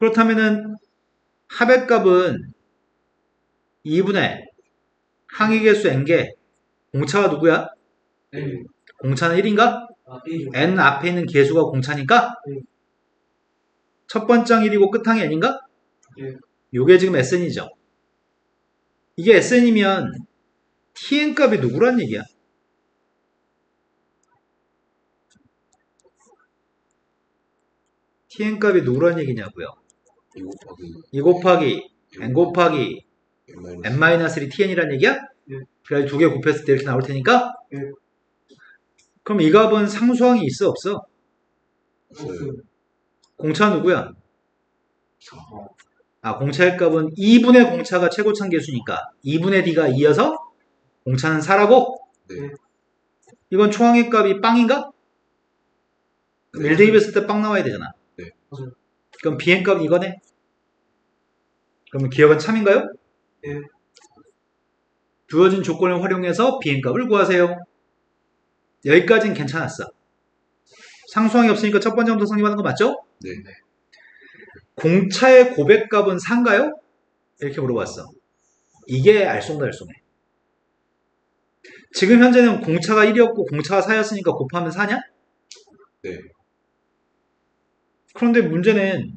그렇다면은 합의 값은 2분의 항의 개수 n개, 공차가 누구야? N. 공차는 1인가? 아, A죠. n 앞에 있는 개수가 공차니까 네. 첫 번장 1이고 끝항이 n인가? 예. 요게 지금 SN이죠. 이게 SN이면 TN 값이 누구란 얘기야? TN 값이 누구란 얘기냐고요? 2 곱하기 2 곱하기 n 곱하기 n n-3 TN이란 얘기야? 예. 그래서 두 개 곱했을 때 이렇게 나올 테니까 예. 그럼 이 값은 상수항이 있어 없어? 없어요. 공차 누구야? 아, 공차의 값은 2분의 공차가 최고참 개수니까 2분의 D가 2여서 공차는 4라고? 네. 이건 초항의 값이 빵인가? 그럼 1 대입했을 때 빵 나와야 되잖아. 네. 맞아요. 그럼 Bn 값은 이거네? 그러면 기억은 참인가요? 예. 주어진 조건을 활용해서 Bn 값을 구하세요. 여기까지는 괜찮았어. 상수항이 없으니까 첫 번째부터 성립하는 거 맞죠? 네. 공차의 고백값은 4인가요? 이렇게 물어봤어. 이게 알쏭달쏭해. 지금 현재는 공차가 1이었고 공차가 4였으니까 곱하면 4냐? 네. 그런데 문제는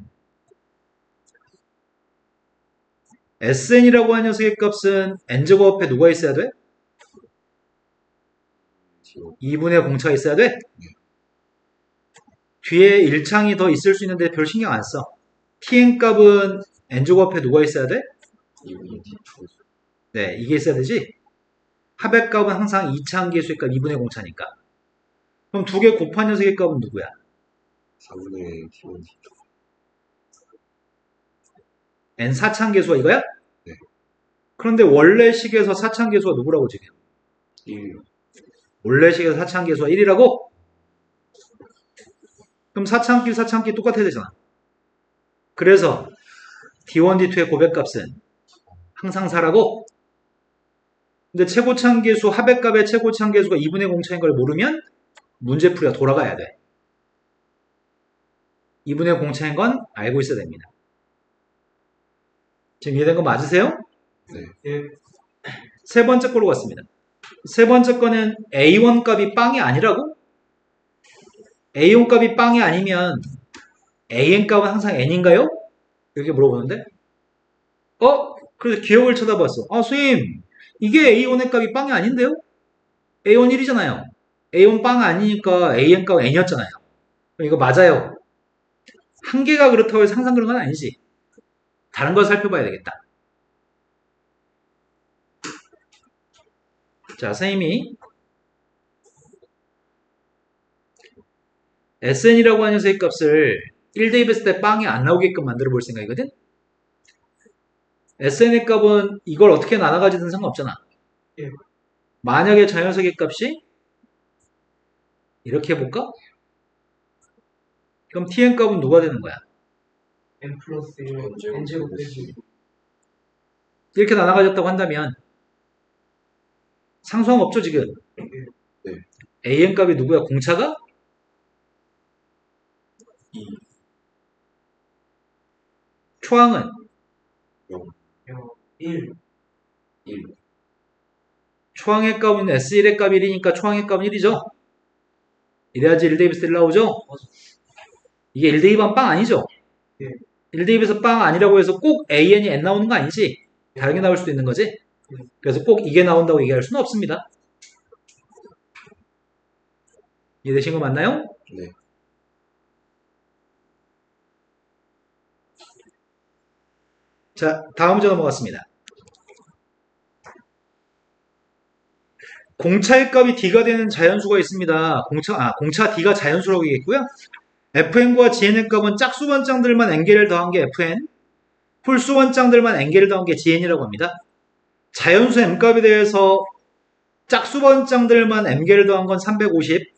SN이라고 하는 녀석의 값은 n제곱 앞에 누가 있어야 돼? 2분의 공차가 있어야 돼? 뒤에 1창이 더 있을 수 있는데 별 신경 안 써. TN 값은 n제곱 앞에 누가 있어야 돼? 2분의 D2. 네, 이게 있어야 되지. 합의 값은 항상 2차 함계수의 값 2분의 공차니까. 그럼 두 개 곱한 녀석의 값은 누구야? 4분의 D1, D2. n 4차 함계수가 이거야? 네. 그런데 원래 식에서 4차 함계수가 누구라고 지금? 1. 원래 식에서 4차 함계수가 1이라고? 그럼 4차 함끼리 4차 함끼리 똑같아야 되잖아. 그래서 D1, D2의 고백값은 항상 4라고? 근데 최고차 함계수 합의값의 최고차 함계수가 2분의 공차인 걸 모르면 문제풀이가 돌아가야 돼. 2분의 공차인 건 알고 있어야 됩니다. 지금 이해된 거 맞으세요? 네. 예. 세 번째 걸로 갔습니다. 세 번째 거는 A1 값이 빵이 아니라고? A1 값이 빵이 아니면 AN 값은 항상 N인가요? 이렇게 물어보는데 그래서 기억을 쳐다봤어. 선생님 이게 A1의 값이 빵이 아닌데요? A1 1이잖아요. A1 빵 아니니까 AN 값 N이었잖아요. 그럼 이거 맞아요. 한 개가 그렇다고 해서 항상 그런 건 아니지. 다른 걸 살펴봐야 되겠다. 자, 선생님이 SN이라고 하는 녀석의 값을 1 대입했을 때 빵이 안 나오게끔 만들어 볼 생각이거든? SN의 값은 이걸 어떻게 나눠가지든 상관없잖아. 예. 만약에 저 녀석의 값이 이렇게 해볼까? 그럼 TN 값은 누가 되는 거야? n 플러스 1 n제곱 빼기 이렇게 나눠가졌다고 한다면 상수항 없죠 지금? 네. AN 값이 누구야? 공차가? 2. 초항은? 0. 1 1. 초항의 값은 S1의 값 1이니까 초항의 값은 1이죠? 이래야지 1 대입해서 1 나오죠? 이게 1 대입한 빵 아니죠? 예. 1 대입해서 빵 아니라고 해서 꼭 AN이 N 나오는 거 아니지? 다른 게 나올 수도 있는 거지? 그래서 꼭 이게 나온다고 얘기할 수는 없습니다. 이해되신 거 맞나요? 네. 자, 다음 문제 넘어갔습니다. 공차의 값이 D가 되는 자연수가 있습니다. 공차 D가 자연수라고 얘기했고요. Fn과 GN의 값은 짝수 번장들만 N개를 더한 게 Fn, 홀수 번장들만 N개를 더한 게 GN이라고 합니다. 자연수 M값에 대해서 짝수 번장들만 M개를 더한 건 350,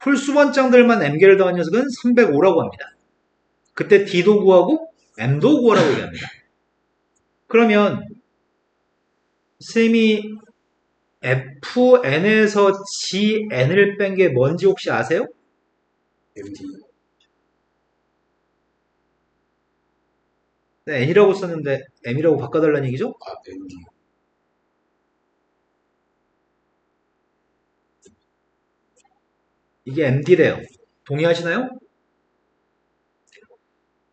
홀수 번장들만 M개를 더한 녀석은 305라고 합니다. 그때 D도 구하고 M도 구하라고 얘기합니다. 그러면 쌤이 FN에서 GN을 뺀 게 뭔지 혹시 아세요? MD. 네, N이라고 썼는데 M이라고 바꿔달라는 얘기죠? MD. 이게 MD래요. 동의하시나요?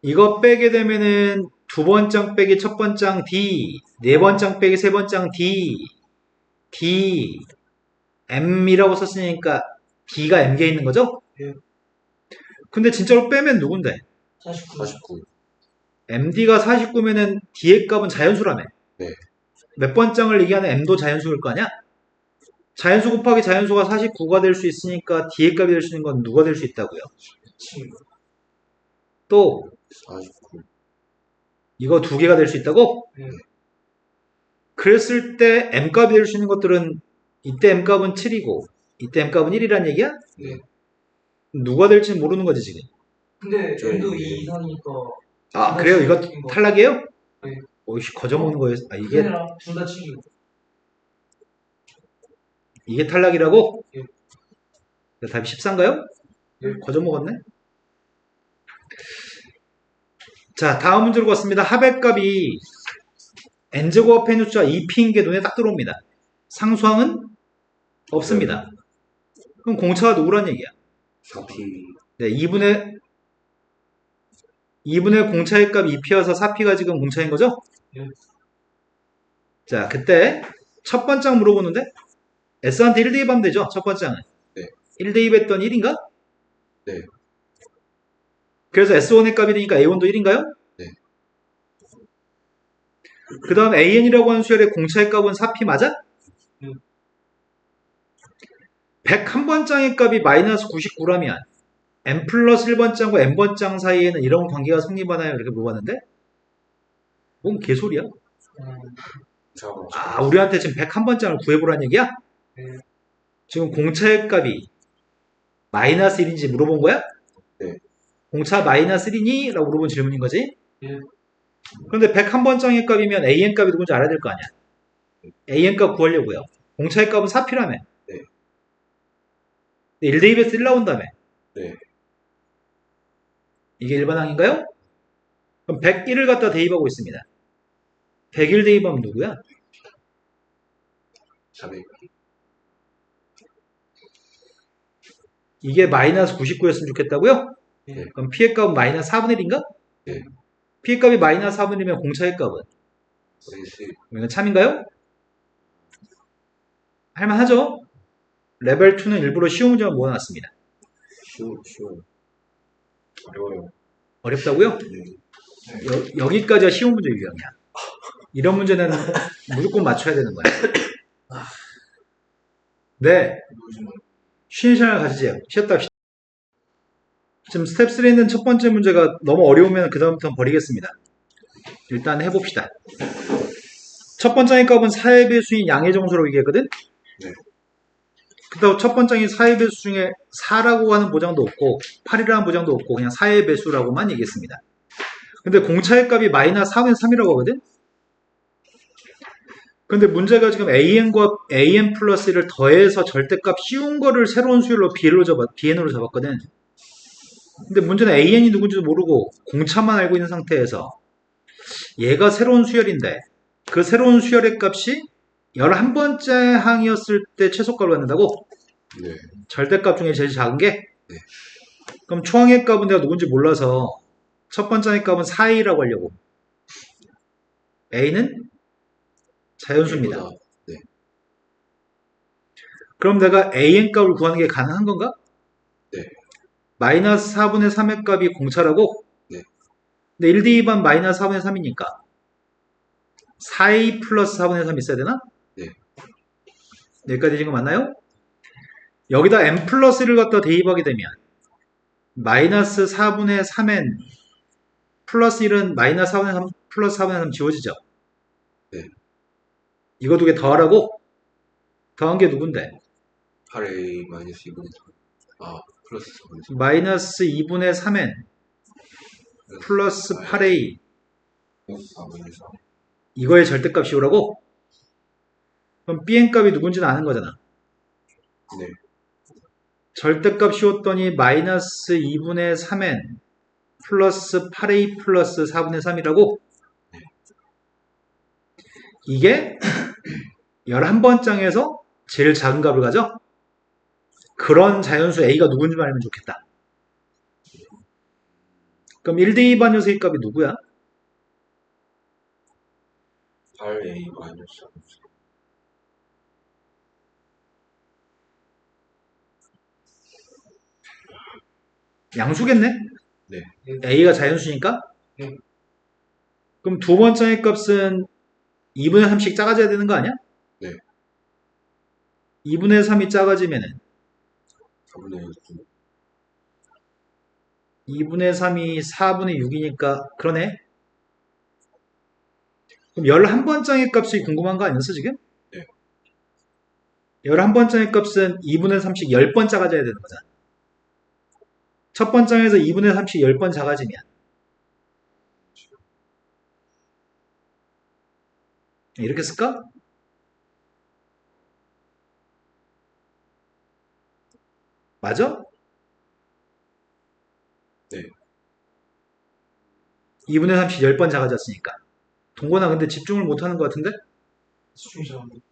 이거 빼게 되면은 두 번장 빼기 첫 번장 D, 네 번장 빼기 세 번장 D, D, M이라고 썼으니까 D가 M개 있는 거죠? 예. 근데 진짜로 빼면 누군데? 49 49. MD가 49면은 D의 값은 자연수라며. 네. 몇 번장을 얘기하는 M도 자연수일 거 아니야? 자연수 곱하기 자연수가 49가 될 수 있으니까 D의 값이 될 수 있는 건 누가 될 수 있다고요? 7 또 49. 이거 두 개가 될 수 있다고? 네. 그랬을 때 M값이 될 수 있는 것들은 이때 M값은 7이고 이때 M값은 1이란 얘기야? 네. 누가 될지 모르는 거지 지금. 근데 저희 n도 네. 2 이상이니까 아 그래요? 이거 거. 탈락이에요? 네. 오이씨 거저먹는 거예요. 그게 아니라 둘다 7이고 이게 탈락이라고? 예. 답이 14인가요? 예. 거저먹었네. 자 다음 문제로 갔습니다. 합의값이 n제곱 앞에 있는 숫자 2p인 게 눈에 딱 들어옵니다. 상수항은 없습니다. 그럼 공차가 누구란 얘기야? 4P. 네, 2분의 공차의 값 2p여서 4p가 지금 공차인 거죠? 예. 자, 그때 첫 번장 물어보는데 S한테 1 대입하면 되죠? 첫 번장은. 네. 1 대입했더니 1인가? 네. 그래서 S1의 값이니까 A1도 1인가요? 네. 그 다음 AN이라고 하는 수열의 공차의 값은 4P 맞아? 101번장의 값이 마이너스 99라면 n 플러스 1번장과 n번장 사이에는 이런 관계가 성립하나요? 이렇게 물어봤는데 뭔 개소리야? 잠깐만. 아, 우리한테 지금 101번장을 구해보라는 얘기야? 네. 지금 공차의 값이 마이너스 1인지 물어본 거야? 네. 공차 마이너스 1이니? 라고 물어본 질문인 거지? 네. 그런데 101번장의 값이면 AN 값이 누군지 알아야 될 거 아니야? AN 값 구하려고요. 공차의 값은 4P라며. 네. 1대2에서 1 나온다며. 네. 이게 일반항인가요? 그럼 101을 갖다 대입하고 있습니다. 101 대입하면 누구야? 400. 이게 마이너스 99였으면 좋겠다고요? 네. 그럼 P의 값은 마이너스 4분의 1인가? 네. P의 값이 마이너스 4분의 1이면 공차의 값은? 이건 참인가요? 할만하죠? 레벨 2는 일부러 쉬운 문제만 모아놨습니다. 쉬워. 어려워요. 어렵다고요? 네. 여기까지가 쉬운 문제 유형이야. 이런 문제는 무조건 맞춰야 되는 거야. 네. 쉬는 시간을 가지세요. 쉬었다 합시다. 지금 스텝 3는 첫 번째 문제가 너무 어려우면 그 다음부터는 버리겠습니다. 일단 해봅시다. 첫 번째의 값은 4의 배수인 양의 정수라고 얘기했거든? 네. 그렇다고 첫 번째인 4의 배수 중에 4라고 하는 보장도 없고 8이라는 보장도 없고 그냥 4의 배수라고만 얘기했습니다. 근데 공차의 값이 마이너스 4분의 3이라고 하거든? 근데 문제가 지금 AN과 AN 플러스 1을 더해서 절대값 씌운 거를 새로운 수열로 BN으로 잡았거든. 근데 문제는 AN이 누군지도 모르고 공차만 알고 있는 상태에서 얘가 새로운 수열인데 그 새로운 수열의 값이 11번째 항이었을 때 최소값을 갖는다고? 네. 절대값 중에 제일 작은 게? 네. 그럼 초항의 값은 내가 누군지 몰라서 첫 번째의 값은 4A라고 하려고. A는 자연수입니다. 보다. 네. 그럼 내가 AN 값을 구하는 게 가능한 건가? 네. 마이너스 4분의 3의 값이 공차라고? 네. 근데 1대2반 마이너스 4분의 3이니까 4A 플러스 4분의 3 있어야 되나? 네. 여기까지 되신 거 맞나요? 여기다 n 플러스 1을 갖다 대입하게 되면 마이너스 4분의 3n 플러스 1은 마이너스 4분의 3 플러스 4분의 3 지워지죠? 네. 이거 두 개 더하라고? 더한 게 누군데? 8A 마이너스 2분의 3. 아, 플러스 4분의 3. 마이너스 2분의 3n 플러스 8a 플러스 4분의 3. 이거의 절대값 씌우라고? 그럼 bn 값이 누군지는 아는 거잖아. 네. 절대값 씌웠더니 마이너스 2분의 3n 플러스 8a 플러스 4분의 3이라고? 이게 11번장에서 제일 작은 값을 가져? 그런 자연수 a가 누군지만 알면 좋겠다. 그럼 1대2 반요소의 값이 누구야? 8A 마이너스 4분의 3. 양수겠네? 네. a가 자연수니까? 네. 그럼 두 번째의 값은 2분의 3씩 작아져야 되는 거 아니야? 네. 2분의 3이 작아지면은 4분의 6. 2분의 3이 4분의 6이니까 그러네. 그럼 11번장의 값이 궁금한 거 아니었어 지금? 네. 11번장의 값은 2분의 3씩 10번 작아져야 되는 거잖아. 첫 번장에서 2분의 3씩 10번 작아지면 이렇게 쓸까? 맞아? 네. 2분의 3씩 10번 작아졌으니까. 동건아 근데 집중을 못하는 것 같은데? 수준이 잘합니다.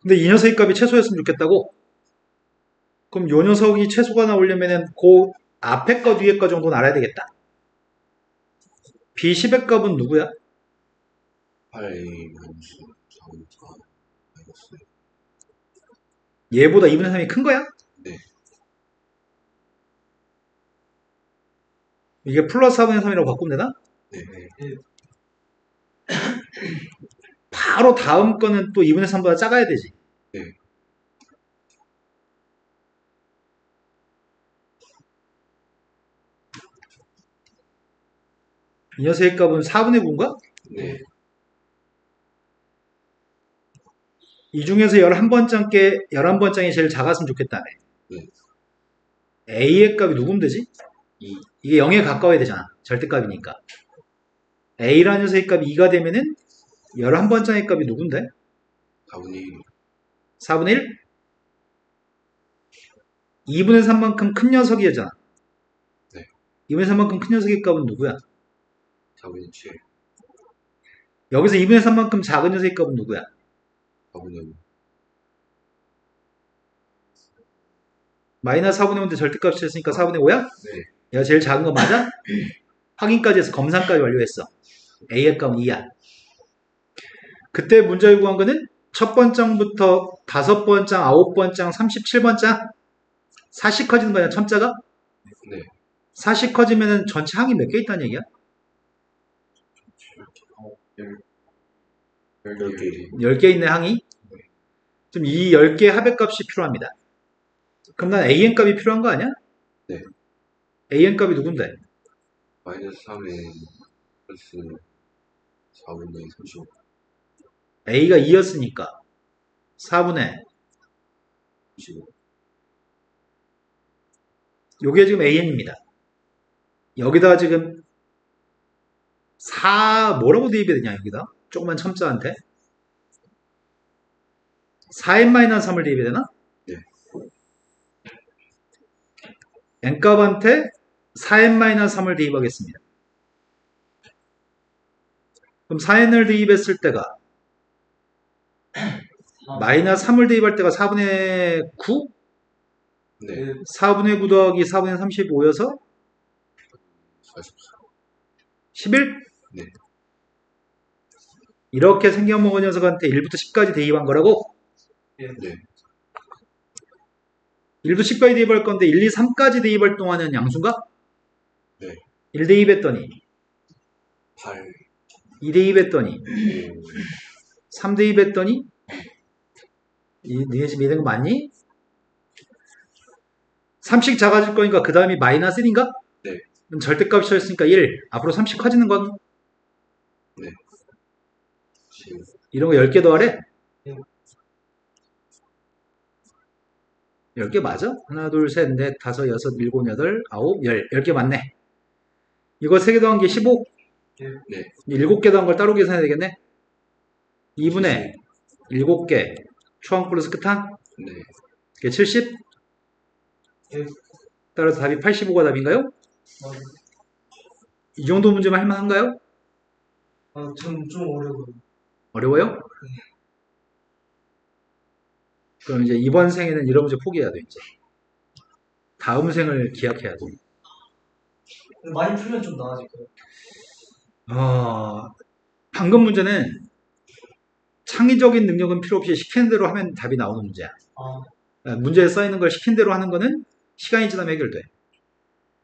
근데 이 녀석의 값이 최소였으면 좋겠다고? 그럼 요 녀석이 최소가 나오려면은 그 앞에 거 뒤에 거 정도는 알아야 되겠다. B10의 값은 누구야? 8A 마이너스 4분의 4. 마이너스. 얘보다 2분의 3이 큰 거야? 네. 이게 플러스 4분의 3이라고 바꾸면 되나? 네. 바로 다음 거는 또 2분의 3보다 작아야 되지. 네. 이 녀석의 값은 4분의 9인가? 네. 이 중에서 11번장이 제일 작았으면 좋겠다네. 네. A의 값이 누구면 되지? 2. 이게 0에 가까워야 되잖아. 절대값이니까. A라는 녀석의 값이 2가 되면은 11번장의 값이 누군데? 4분의 1. 4분의 1? 2분의 3만큼 큰 녀석이잖아. 네. 2분의 3만큼 큰 녀석의 값은 누구야? 4분의 7. 여기서 2분의 3만큼 작은 녀석의 값은 누구야? 4분의 5. 마이너스 4분의 5인데 절대값이었으니까 4분의 5야? 네. 얘가 제일 작은 거 맞아? 확인까지 해서 검산까지 완료했어. A의 값은 2야. 그때 문제를 구한 거는 첫 번장부터 5번장, 9번장, 37번장 4씩 커지는 거냐, 첨자가? 네. 4씩 커지면 전체 항이 몇 개 있다는 얘기야? 10개. 10개 있네, 항이. 좀 이 10개의 합의값이 필요합니다. 그럼 난 AN 값이 필요한 거 아니야? 네. AN 값이 누군데? 마이너스 3에 플러스 4분의 35. A가 2였으니까 4분의 35. 요게 지금 AN입니다. 여기다가 지금 4 뭐라고 대입해야 되냐, 여기다? 조그만 첨자한테 4n-3을 대입해야 되나? 네. n값한테 4n-3을 대입하겠습니다. 그럼 4n을 대입했을 때가 마이너스 3을 대입할 때가 4분의 9? 네. 4분의 9 더하기 4분의 35여서 44. 11? 네. 이렇게 생겨먹은 녀석한테 1부터 10까지 대입한 거라고? 네. 1부터 10까지 대입할 건데 1, 2, 3까지 대입할 동안은 양수인가? 네. 1 대입했더니 8. 2 대입했더니 5. 3 대입했더니 니네 지금 이런 거 맞니? 3씩 작아질 거니까 그 다음이 마이너스 1인가? 네. 그럼 절대값이었으니까 1. 앞으로 3씩 커지는 건? 네. 7. 이런 거 10개 더하래? 네. 10개 맞아? 하나, 둘, 셋, 넷, 다섯, 여섯, 일곱, 여덟, 아홉, 열. 10개 맞네. 이거 3개 더한 게 15? 네. 7개 더한 걸 따로 계산해야 되겠네? 2분의 7개. 초항 플러스 끝항? 네. 그게 70? 네. 따라서 답이 85가 답인가요? 이 정도 문제만 할만한가요? 좀 어려워요. 어려워요? 그럼 이제 이번 생에는 이런 문제 포기해야 돼, 이제. 다음 생을 기약해야 돼. 많이 풀면 좀 나아질 거예요. 방금 문제는 창의적인 능력은 필요 없이 시키는 대로 하면 답이 나오는 문제야. 문제에 써있는 걸 시킨 대로 하는 거는 시간이 지나면 해결돼.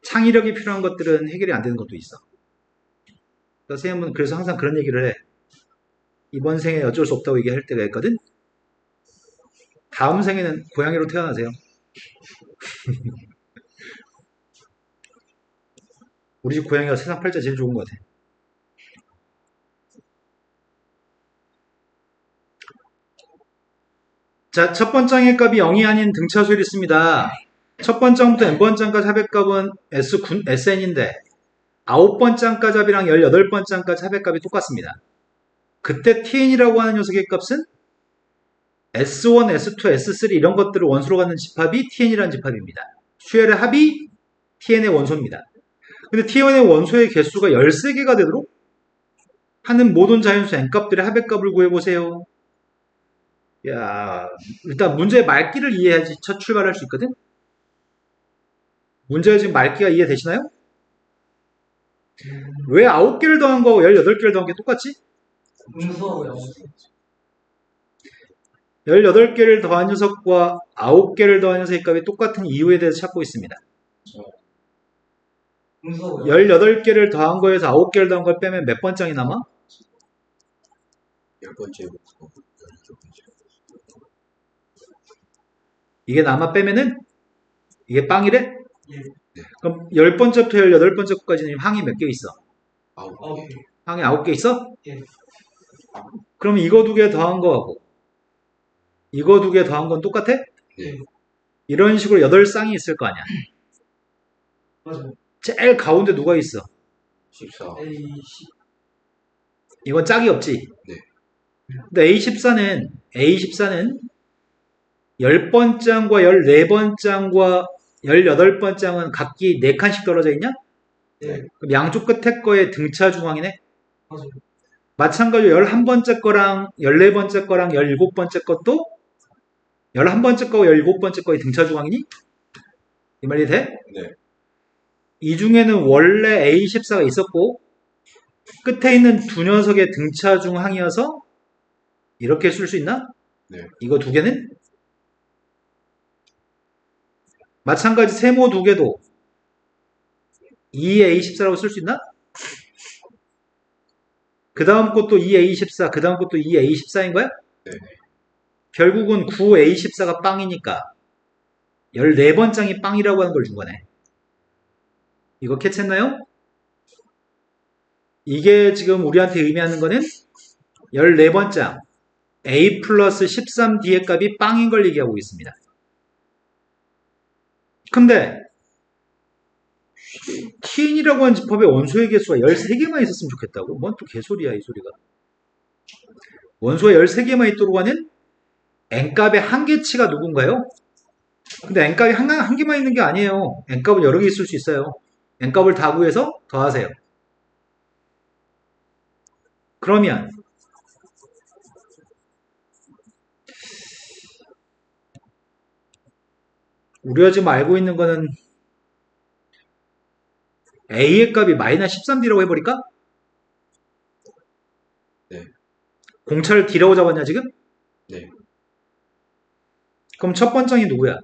창의력이 필요한 것들은 해결이 안 되는 것도 있어. 그러니까 선생님은 그래서 항상 그런 얘기를 해. 이번 생에 어쩔 수 없다고 얘기할 때가 있거든. 다음 생에는 고양이로 태어나세요. 우리 집 고양이가 세상 팔자 제일 좋은 것 같아. 자, 첫 번장의 값이 0이 아닌 등차수열이 있습니다. 첫 번장부터 n번장까지 합의값은 SN인데 9번장까지 합이랑 18번장까지 합의값이 똑같습니다. 그때 TN이라고 하는 녀석의 값은 S1, S2, S3 이런 것들을 원소로 갖는 집합이 TN이라는 집합입니다. 수열의 합이 TN의 원소입니다. 근데 TN의 원소의 개수가 13개가 되도록 하는 모든 자연수 n값들의 합의값을 구해보세요. 야, 일단 문제의 말기를 이해해야지 첫 출발할 수 있거든? 문제가 지금 말기가 이해되시나요? 왜 9개를 더한 거하고 18개를 더한 게 똑같지? 음수하고 양수. 18개를 더한 녀석과 9개를 더한 녀석의 값이 똑같은 이유에 대해서 찾고 있습니다. 무서워요. 18개를 더한 거에서 9개를 더한 걸 빼면 몇 번장이 남아? 10번째부터 12번째. 이게 남아 빼면은 이게 빵이래? 예. 그럼 10번째부터 18번째까지는 항이 몇 개 있어? 9개. 오케이. 항이 9개 있어? 예. 그럼 이거 2개 더한 거하고 이거 2개 더한 건 똑같아? 네. 이런 식으로 8쌍이 있을 거 아니야. 맞아요. 제일 가운데 누가 있어? 14. A 10. 이건 짝이 없지. 네. 근데 A14는 10번장과 14번장과 18번장은 각기 4칸씩 떨어져 있냐? 네. 그럼 양쪽 끝에 거의 등차 중앙이네? 맞아요. 마찬가지로 11번째 거랑 14번째 거랑 17번째 것도 11번째 거와 17번째 거의 등차 중앙이니? 이 말이 돼? 네. 이 중에는 원래 A14가 있었고 끝에 있는 두 녀석의 등차 중항이어서 이렇게 쓸 수 있나? 네. 이거 2개는? 마찬가지 세모 2개도 2A14라고 쓸 수 있나? 그 다음 것도 2A14, 그 다음 것도 2A14인 거야? 네. 결국은 9A14가 빵이니까 14번장이 빵이라고 하는 걸 준 거네. 이거 캐치했나요? 이게 지금 우리한테 의미하는 거는 14번장 A 플러스 13D의 값이 빵인 걸 얘기하고 있습니다. 근데 Tn이라고 하는 집합의 원소의 개수가 13개만 있었으면 좋겠다고? 뭔 또 개소리야 이 소리가. 원소가 13개만 있도록 하는 n값의 한계치가 누군가요? 근데 n값이 한 개만 있는 게 아니에요. n값은 여러 개 있을 수 있어요. n값을 다 구해서 더하세요. 그러면 우리가 지금 알고 있는 거는 A의 값이 마이너스 13D라고 해버릴까? 네. 공차를 D라고 잡았냐 지금? 네. 그럼 첫 번째이 누구야?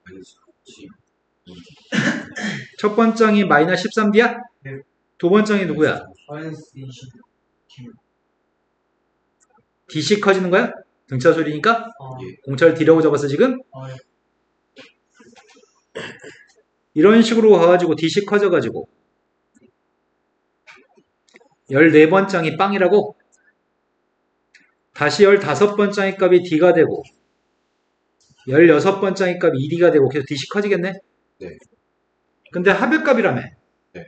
마이너스 12. 첫 번째이 마이너스 13D야? 네. 두 번째이 누구야? 마이너스 20. D씩 커지는 거야? 등차 소리니까? 아, 예. 공차를 D라고 잡았어 지금? 아, 예. 이런 식으로 가가지고 D씩 커져가지고 14번장이 빵이라고? 다시 15번장의 값이 D가 되고 16번장의 값이 2D가 되고 계속 D씩 커지겠네? 네. 근데 합의값이라며. 네.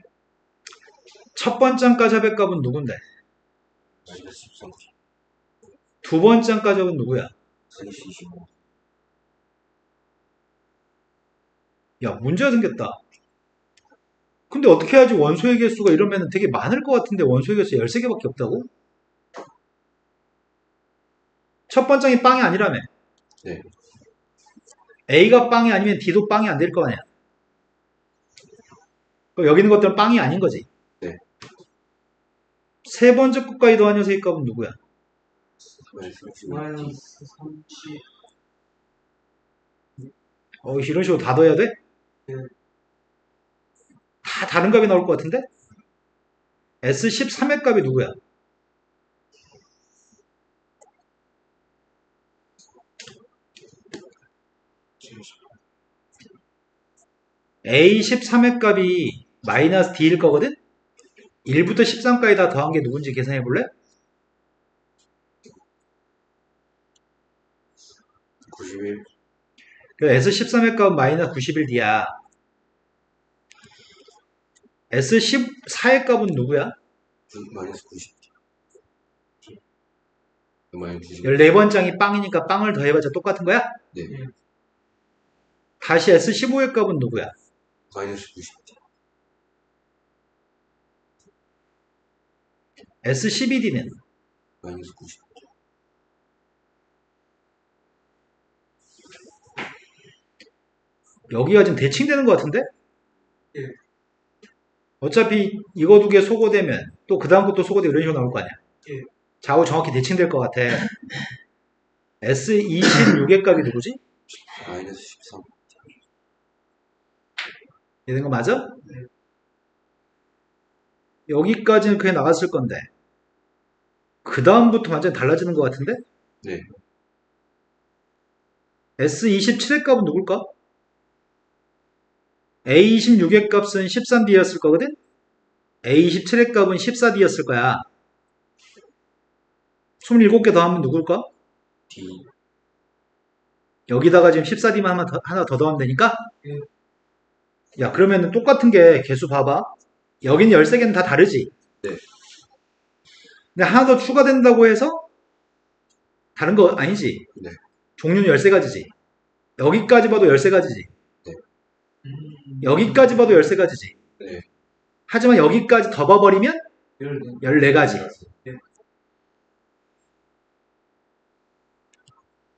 첫 번장까지 합의값은 누군데? 마이너스 13. 두 번장까지 합은 누구야? 마이너스 25. 야, 문제가 생겼다. 근데 어떻게 해야지 원소의 개수가 이러면 되게 많을 것 같은데 원소의 개수 13개밖에 없다고? 첫 번장이 빵이 아니라며. 네. A가 빵이 아니면 D도 빵이 안 될 거 아니야. 그럼 여기 있는 것들은 빵이 아닌 거지. 네. 세 번째 것까지 더한 녀석의 값은 누구야? 마이너스 30. 마이너스 30. 이런 식으로 다 더해야 돼? 네. 다 다른 값이 나올 것 같은데? S13의 값이 누구야? A13의 값이 마이너스 D일 거거든? 1부터 13까지 다 더한 게 누군지 계산해 볼래? 91. S13의 값은 마이너스 91D야. S14의 값은 누구야? 마이너스 90. 마이너스 90. 14번장이 빵이니까 빵을 더해봤자 똑같은 거야? 네. 다시 S15의 값은 누구야? 마이너스 90. S12D는? 마이너스 90. 여기가 지금 대칭되는 것 같은데? 예. 어차피 이거 2개 소거되면 또 그 다음 것도 소거되고 이런 식으로 나올 거 아니야? 예. 좌우 정확히 대칭될 것 같아. S26의 값이 누구지? 마이너스 13. 이런 거 맞아? 여기까지는 그냥 나갔을 건데 그 다음부터 완전히 달라지는 것 같은데? 네. S27의 값은 누굴까? A26의 값은 13D였을 거거든? A27의 값은 14D였을 거야. 27개 더하면 누굴까? D. 여기다가 지금 14D만 하나 더 더하면 되니까? 네. 야, 그러면 똑같은 게 개수 봐봐. 여기는 13개는 다 다르지? 네. 근데 하나 더 추가된다고 해서 다른 거 아니지? 네. 종류는 13가지지. 여기까지 봐도 13가지지. 여기까지 봐도 13가지지. 네. 하지만 여기까지 더 봐버리면 14가지.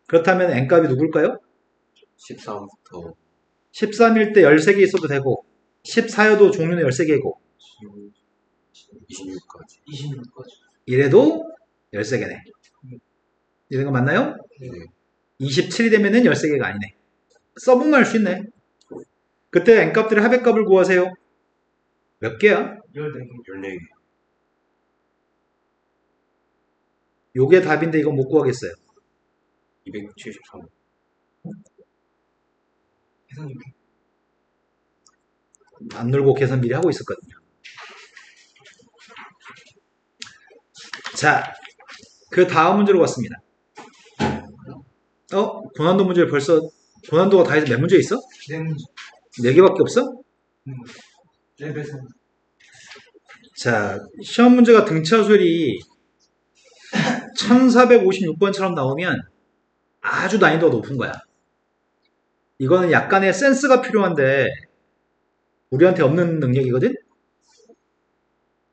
그렇다면 n값이 누굴까요? 13부터 13일 때 13개 있어도 되고 14여도 종류는 13개고 26까지. 26까지. 이래도 13개네. 이런 거 맞나요? 네. 27이 되면은 13개가 아니네. 써보면 알 수 있네. 그때 n값들의 합의값을 구하세요. 몇 개야? 14개. 14개. 요게 답인데 이건 못 구하겠어요. 273. 계산 좀 해. 안 놀고 계산 미리 하고 있었거든요. 자, 그 다음 문제로 왔습니다. 고난도 문제 벌써 고난도가 다 해서 몇 문제 있어? 4문제. 4개밖에 없어? 레벨 3. 자, 시험 문제가 등차 수열이 1456번처럼 나오면 아주 난이도가 높은 거야. 이거는 약간의 센스가 필요한데 우리한테 없는 능력이거든?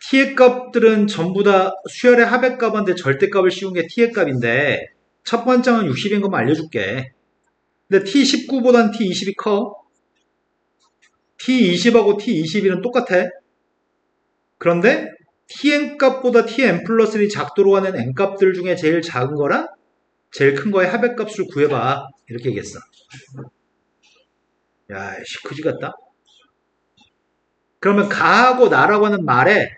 t의 값들은 전부 다 수열의 합의값인데 절대값을 씌운 게 t의 값인데 첫 번째는 60인 것만 알려줄게. 근데 t19보단 t20이 커. t20하고 t21은 똑같아. 그런데 tn 값보다 tn 플러스 1이 작도록 하는 n 값들 중에 제일 작은 거랑 제일 큰 거의 합의값을 구해봐. 이렇게 얘기했어. 야, 씨, 그지 같다. 그러면 가하고 나라고 하는 말에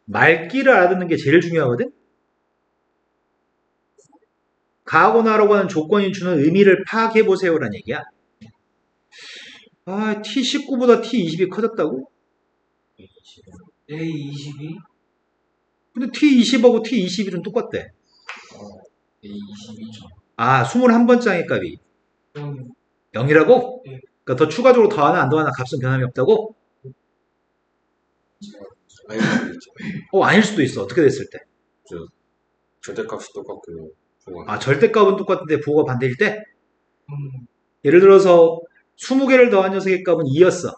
말귀를 알아듣는 게 제일 중요하거든? 가하고 나라고 하는 조건이 주는 의미를 파악해보세요라는 얘기야. 아, T19보다 T20이 커졌다고? A22. 근데 T20하고 T21은 똑같대. A22죠. 아, 21번장의 값이 0. 0이라고? 네. 그러니까 더 추가적으로 더하나 안 더하나 값은 변함이 없다고? 아닐 수도 있어. 어떻게 됐을 때? 절대값이 똑같고 부호가. 아, 절대값은 똑같은데 부호가 반대일 때? 음. 예를 들어서 20개를 더한 녀석의 값은 2였어.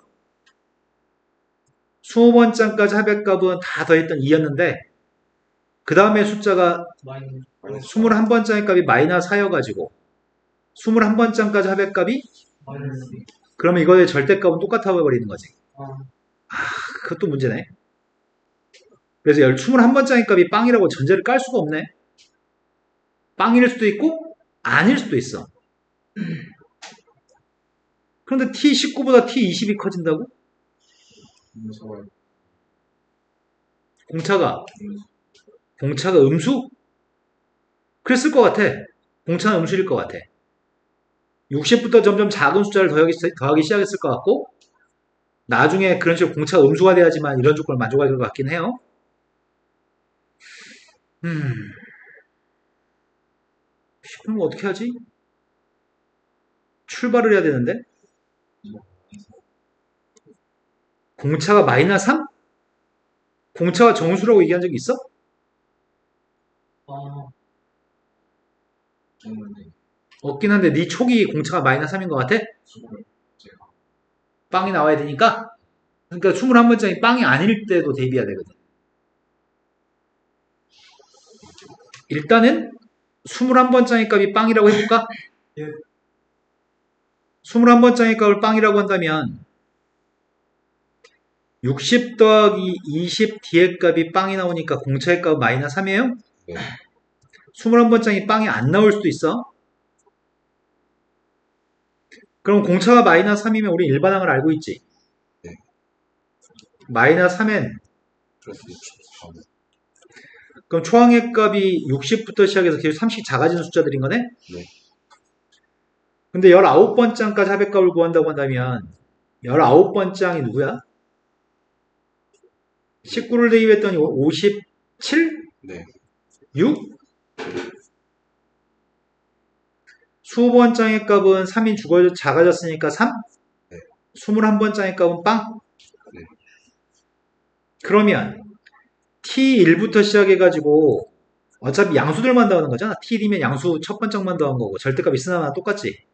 20번장까지 합의값은 다 더했던 2였는데 그 다음에 숫자가 마이너스. 21번장의 값이 마이너스 4여가지고 21번장까지 합의값이 마이너스. 그러면 이거의 절대값은 똑같아 버리는 거지. 아. 그것도 문제네. 그래서 21번장의 값이 빵이라고 전제를 깔 수가 없네. 빵일 수도 있고 아닐 수도 있어. 그런데 T19보다 T20이 커진다고? 공차가 음수? 그랬을 것 같아. 공차는 음수일 것 같아. 60부터 점점 작은 숫자를 더하기 시작했을 것 같고 나중에 그런 식으로 공차가 음수가 돼야지만 이런 조건을 만족할 것 같긴 해요. 그럼 어떻게 하지? 출발을 해야 되는데 공차가 마이너스 3? 공차가 정수라고 얘기한 적이 있어? 아. 없긴 한데 네 촉이 공차가 마이너스 3인 것 같아? 빵이 나와야 되니까? 그러니까 21번장이 빵이 아닐 때도 대비해야 되거든. 일단은 21번장의 값이 빵이라고 해볼까? 예. 21번장의 값을 빵이라고 한다면 60 더하기 20 D의 값이 빵이 나오니까 공차의 값은 마이너스 3이에요? 네. 21번장이 빵이 안 나올 수도 있어. 그럼 공차가 마이너스 3이면 우리 일반항을 알고 있지. 네. 마이너스 3n. 플러스 64. 그럼 초항의 값이 60부터 시작해서 계속 30 작아지는 숫자들인 거네? 네. 근데 19번째 항까지 합의값을 구한다고 한다면 19번째 항이 누구야? 19를 대입했더니 57? 네. 6? 20번째 항의 값은 3이 작아졌으니까 3? 네. 21번째 항의 값은 빵? 네. 그러면 T1부터 시작해가지고 어차피 양수들만 더하는 거잖아. T1이면 양수 첫 번째 항만 더한 거고 절대값 있으나 똑같지.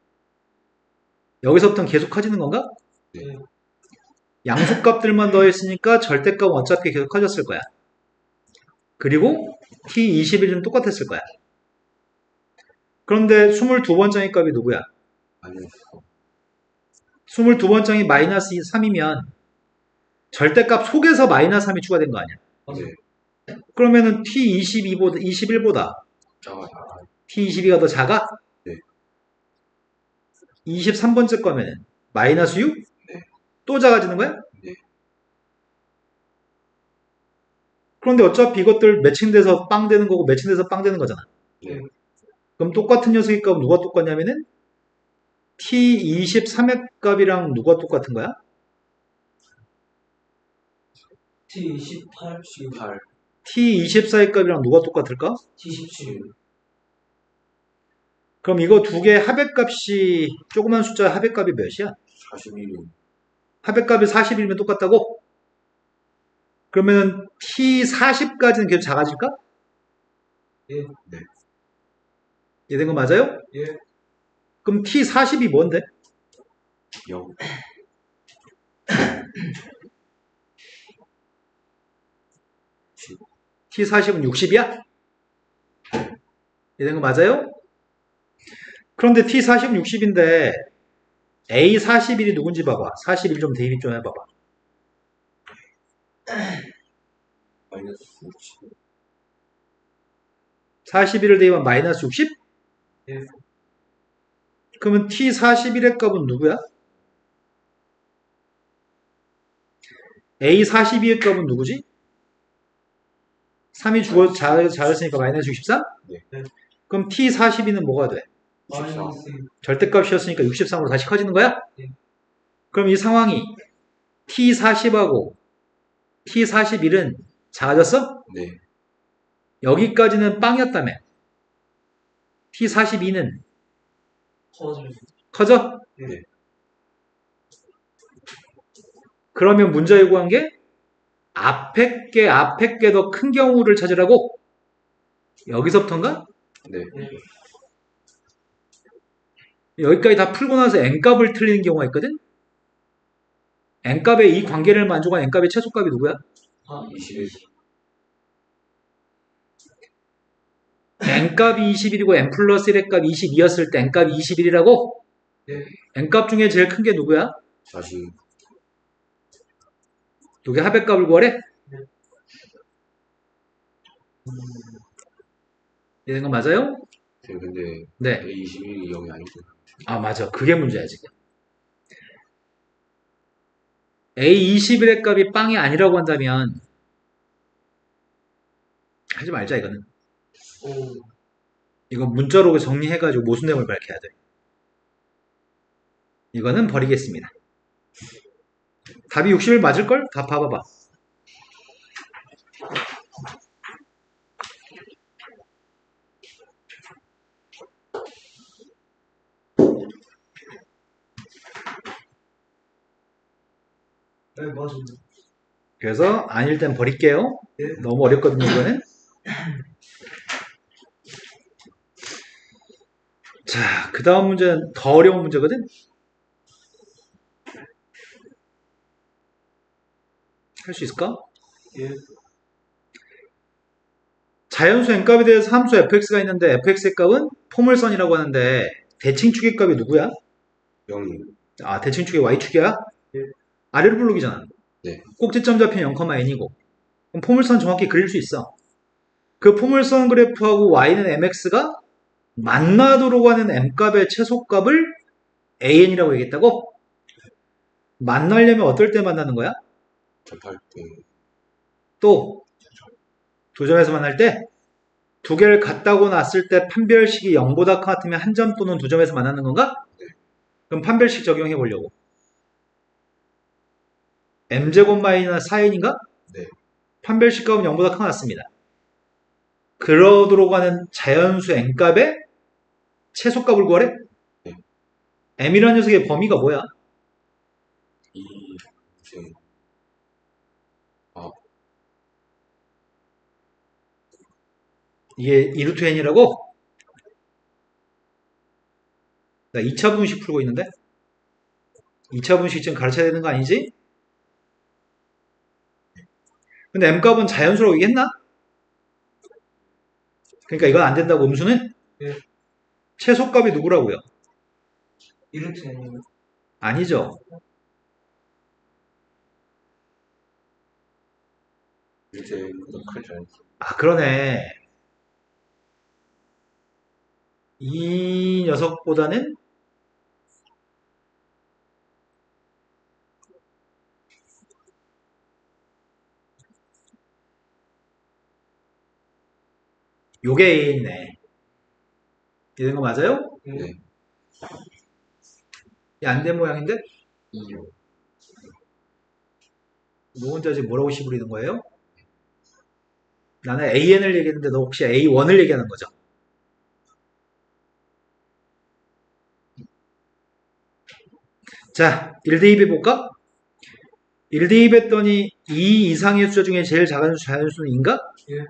여기서부터는 계속 커지는 건가? 네. 양수값들만 더했으니까 절대값은 어차피 계속 커졌을 거야. 그리고 T21은 똑같았을 거야. 그런데 22번째 값이 누구야? 마이너스 22번째 마이너스 3이면 절대값 속에서 마이너스 3이 추가된 거 아니야? 네. 그러면은 T22보다 21보다 작아. T22가 더 작아? 네. 23번째 거면은 마이너스 6? 네. 또 작아지는 거야? 네. 그런데 어차피 이것들 매칭돼서 빵 되는 거고 매칭돼서 빵 되는 거잖아. 네. 그럼 똑같은 녀석의 값은 누가 똑같냐면은 T23의 값이랑 누가 똑같은 거야? T28, 18. T24의 값이랑 누가 똑같을까? T17. 그럼 이거 두 개 합의값이 조그만 숫자 합의값이 몇이야? 41은 합의값이 41이면 똑같다고? 그러면은 T40까지는 계속 작아질까? 예. 네. 이해된 거 맞아요? 예. 그럼 T40이 뭔데? 0. T40은 60이야? 이해된 거 맞아요? 그런데 T40은 60인데 A41이 누군지 봐봐. 41 좀 대입 좀 해봐봐. 마이너스 60. 41을 대입하면 마이너스 60? 예. 그러면 T41의 값은 누구야? A42의 값은 누구지? 3이 죽어 잘했으니까 마이너스 63? 네. 그럼 T42는 뭐가 돼? 64. 마이너스 절대값이었으니까 63으로 다시 커지는 거야? 네. 그럼 이 상황이 T40하고 T41은 작아졌어? 네. 여기까지는 빵이었다며. T42는 커져. 커져? 네. 그러면 문제 요구한 게 앞에 게 더 큰 경우를 찾으라고? 여기서부터인가? 네. 네. 여기까지 다 풀고 나서 n값을 틀리는 경우가 있거든? n값의 이 관계를 만족한 n값의 최소값이 누구야? 아, 21. n값이 21이고 n 플러스 1의 값 22였을 때 n값이 21이라고? 네. n값 중에 제일 큰 게 누구야? 40. 누게 합의값을 구하래? 네. 이런 거 맞아요? 네, 근데 네. A21이 0이 아니고. 아, 맞아. 그게 문제야, 지금. A21의 값이 빵이 아니라고 한다면 하지 말자, 이거는. 오. 이거 문자로 정리해가지고 모순됨을 밝혀야 돼. 이거는 버리겠습니다. 답이 60을 맞을걸? 다 봐봐봐. 네, 맞아요. 그래서 아닐 땐 버릴게요. 네. 너무 어렵거든요, 이거는. 자, 그 다음 문제는 더 어려운 문제거든? 할 수 있을까? 예. 자연수 n값에 대해서 함수 fx가 있는데 fx의 값은 포물선이라고 하는데 대칭축의 값이 누구야? 0이. 아, 대칭축의 y축이야? 예. 아래로 블록이잖아. 네. 꼭지점 잡힌 0,n이고 그럼 포물선 정확히 그릴 수 있어. 그 포물선 그래프하고 y는 mx가 만나도록 하는 m값의 최소값을 AN이라고 얘기했다고? 만나려면 어떨 때 만나는 거야? 접할 때 또 두 점에서 만날 때? 두 개를 같다고 놨을 때 판별식이 0보다 같으면 한 점 또는 두 점에서 만나는 건가? 그럼 판별식 적용해 보려고. m제곱 마이너스 4n인가? 네. 판별식 값은 0보다 크게 났습니다. 그러도록 하는 자연수 n값의 최소값을 구하래? 네. m이라는 녀석의 범위가 뭐야? 이 이제 이게 2루트 n이라고? 나 2차 분식 풀고 있는데? 2차 분식 지금 가르쳐야 되는 거 아니지? 근데 m값은 자연수라고 얘기했나? 그러니까 이건 안 된다고 음수는? 네. 최소값이 누구라고요? 이루트 N이요. 아니죠. 이제 보다 크지 않습니다. 아, 그러네. 이 녀석보다는 요게 A네. 이런 거 맞아요? 네. 이 안 된 모양인데? 이요. 너 혼자 지금 뭐라고 시부리는 거예요? 나는 AN을 얘기했는데 너 혹시 A1을 얘기하는 거죠? 자, 1대2 해볼까? 1대2 했더니 2 이상의 숫자 중에 제일 작은 자연수는 인가? 예.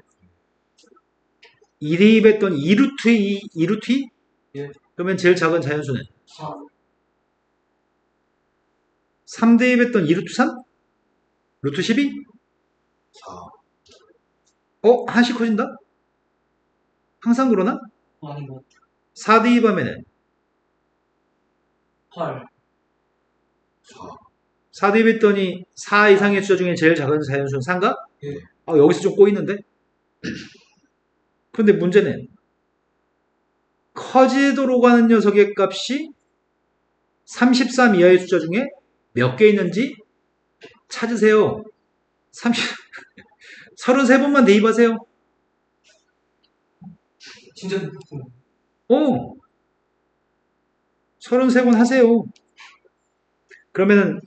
2대2 했더니 2루트 2, 2루트 2? 예. 그러면 제일 작은 자연수는? 4. 3대2 했더니 2루트 3? 루트 12? 4. 하나씩 커진다? 항상 그러나? 아닌 것 같아. 4대2 하면은 8. 4. 4대2 했더니 4 이상의 숫자 중에 제일 작은 자연수는 3가? 예. 여기서 좀 꼬이는데? 근데 문제는 커지도록 하는 녀석의 값이 33 이하의 숫자 중에 몇 개 있는지 찾으세요. 33번만 대입하세요. 진짜 33번 하세요. 그러면은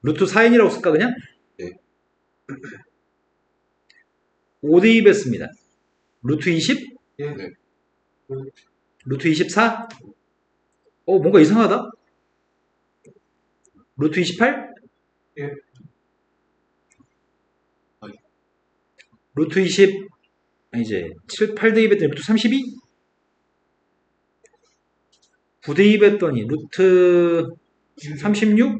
루트 4n이라고 쓸까 그냥? 네. 5대2 했습니다. 루트 20? 예. 네. 루트 24? 뭔가 이상하다. 루트 28? 예. 루트 20, 이제 7, 8대2 했더니 루트 32? 9대2 했더니 루트 36?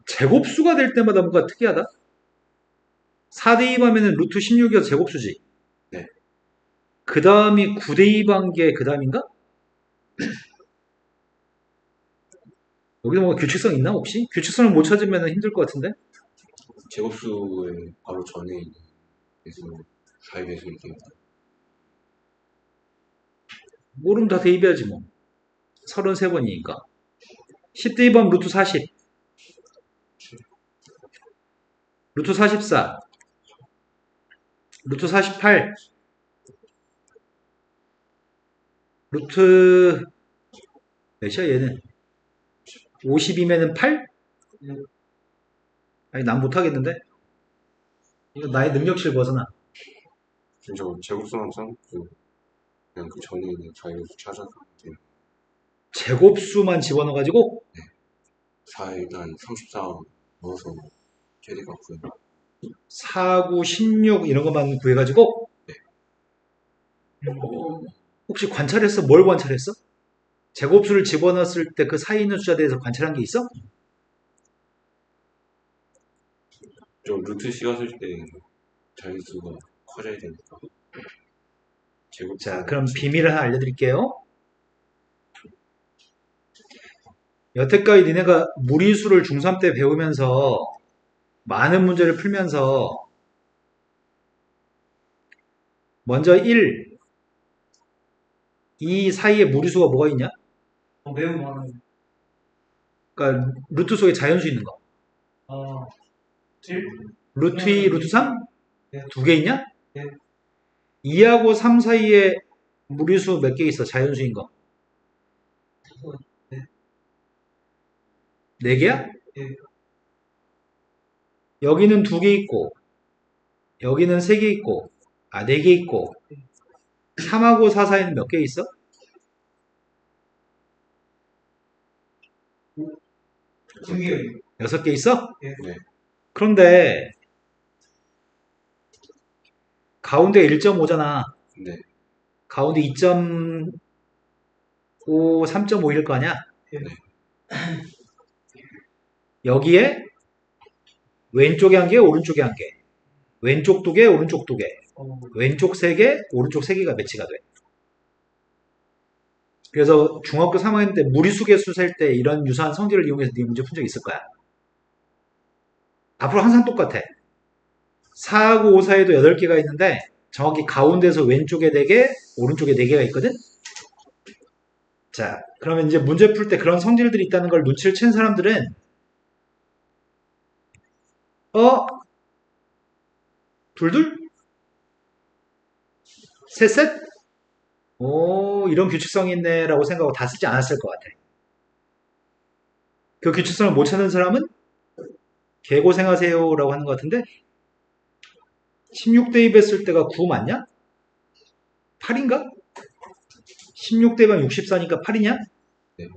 제곱수가 될 때마다 뭔가 특이하다. 4대2 하면은 루트 16이어서 제곱수지. 네. 그 다음이 9대2 한 게 그 다음인가? 여기도 뭔가 규칙성 있나 혹시? 규칙성을 못 찾으면 힘들 것 같은데? 제곱수의 바로 전에 있는 그래서 4에서 이게 모르면 다 대입해야지 뭐. 33번이니까. 10대2 하면 루트 40. 루트 44. 루트 48. 루트 몇이야 얘는? 52면은 8? 아니 난 못하겠는데? 이거 나의 능력치를 벗어나. 저 제곱수만 써놓고 그냥 그 전에 있는 자연수 찾아서 이제 제곱수만 집어넣어가지고 4에 한 34 넣어서 최대값 구해. 4, 9, 16 이런 것만 구해가지고 혹시 관찰했어? 뭘 관찰했어? 제곱수를 집어넣었을 때 그 사이에 있는 숫자에 대해서 관찰한 게 있어? 저 루트 씌웠을 때 자연수가 커져야 되니까 제곱. 자, 그럼 비밀을 하나 알려드릴게요. 여태까지 니네가 무리수를 중3 때 배우면서 많은 문제를 풀면서 먼저 1, 이 사이에 무리수가 뭐가 있냐? 매우 많아요. 그러니까 루트 속에 자연수 있는 거. 아, 7? 루트 2, 루트 3? 네. 두 개 있냐? 네. 2하고 3 사이에 무리수 몇 개 있어? 자연수인 거. 네. 네 개야? 네. 여기는 두 개 있고, 여기는 세 개 있고, 네 개 있고, 3하고 4 사이는 몇 개 있어? 두 개요. 6개 있어? 네. 네. 그런데 가운데 1.5잖아. 네. 가운데 2.5, 3.5일 거 아니야? 네. 여기에 왼쪽에 한 개, 오른쪽에 한 개. 왼쪽 두 개, 오른쪽 두 개. 왼쪽 세 개, 오른쪽 세 개가 매치가 돼. 그래서 중학교 3학년 때 무리수 개수 셀 때 이런 유사한 성질을 이용해서 네 문제 푼 적 있을 거야. 앞으로 항상 똑같아. 4하고 5 사이에도 8개가 있는데 정확히 가운데서 왼쪽에 4개, 오른쪽에 4개가 있거든? 자, 그러면 이제 문제 풀 때 그런 성질들이 있다는 걸 눈치를 챈 사람들은 둘둘? 셋셋? 오, 이런 규칙성이 있네 라고 생각하고 다 쓰지 않았을 것 같아. 그 규칙성을 못 찾는 사람은 개고생하세요 라고 하는 것 같은데 16대2 했을 때가 9 맞냐? 8인가? 16대면 64니까 8이냐? 네.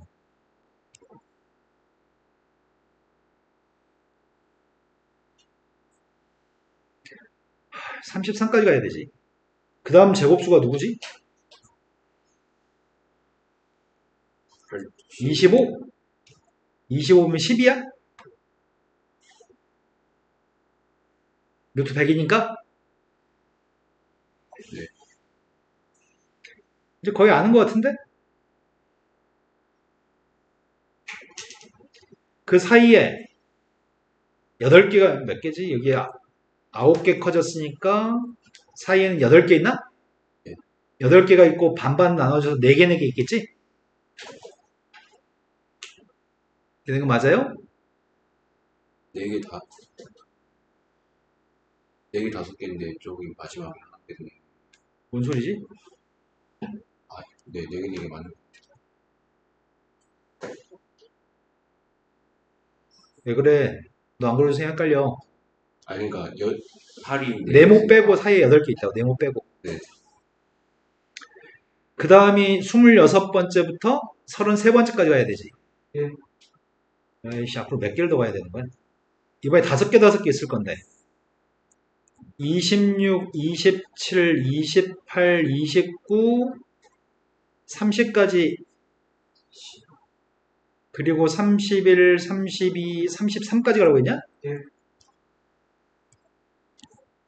하, 33까지 가야 되지. 그 다음 제곱수가 누구지? 25? 25면 10이야? 루트 100이니까? 네. 이제 거의 아는 것 같은데? 그 사이에 8개가 몇 개지? 여기 9개 커졌으니까 사이에는 8개 있나? 네. 8개가 있고 반반 나눠져서 4개, 4개 있겠지? 되는 거 맞아요? 4개 다, 4개 5개인데, 저기 마지막에 하나 빼네. 뭔 소리지? 네, 4개, 4개 맞는. 왜 그래? 너 안 그래도 생각 헷갈려. 그러니까, 8이. 네모 빼고 사이에 8개 있다고, 네모 빼고. 네. 그 다음이 26번째부터 33번째까지 가야 되지. 예. 에이씨, 앞으로 몇 개를 더 가야 되는 거야? 이번에 5개, 5개 있을 건데. 26, 27, 28, 29, 30까지, 그리고 31, 32, 33까지 가라고 했냐? 예.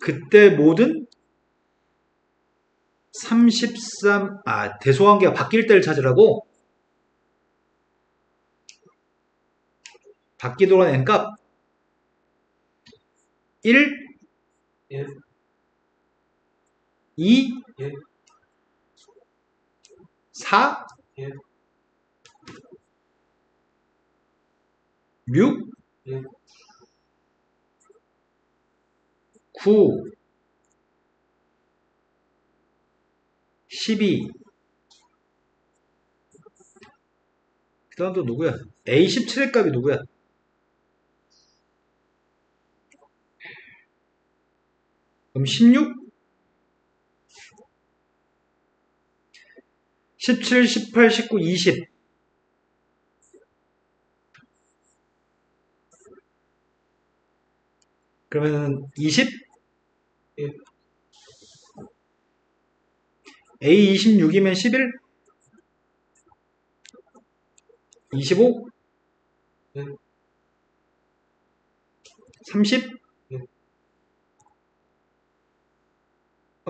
그때 모든 33, 대소관계가 바뀔 때를 찾으라고? 바뀌도록 하는 n값 1, 예. 2, 예. 4, 예. 6, 예. 9, 12. 그 다음 또 누구야? A17의 값이 누구야? 그럼 16, 17, 18, 19, 20. 그러면 20? 예. A26이면 11? 25? 예. 30? 예.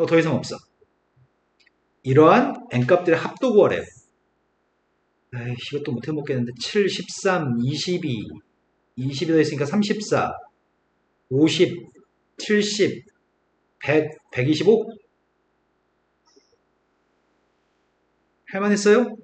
더 이상 없어. 이러한 n값들의 합도 구하래요. 에이씨, 이것도 못 해먹겠는데. 7, 13, 22. 20이 더 있으니까 34, 50, 70, 100, 125? 할만했어요?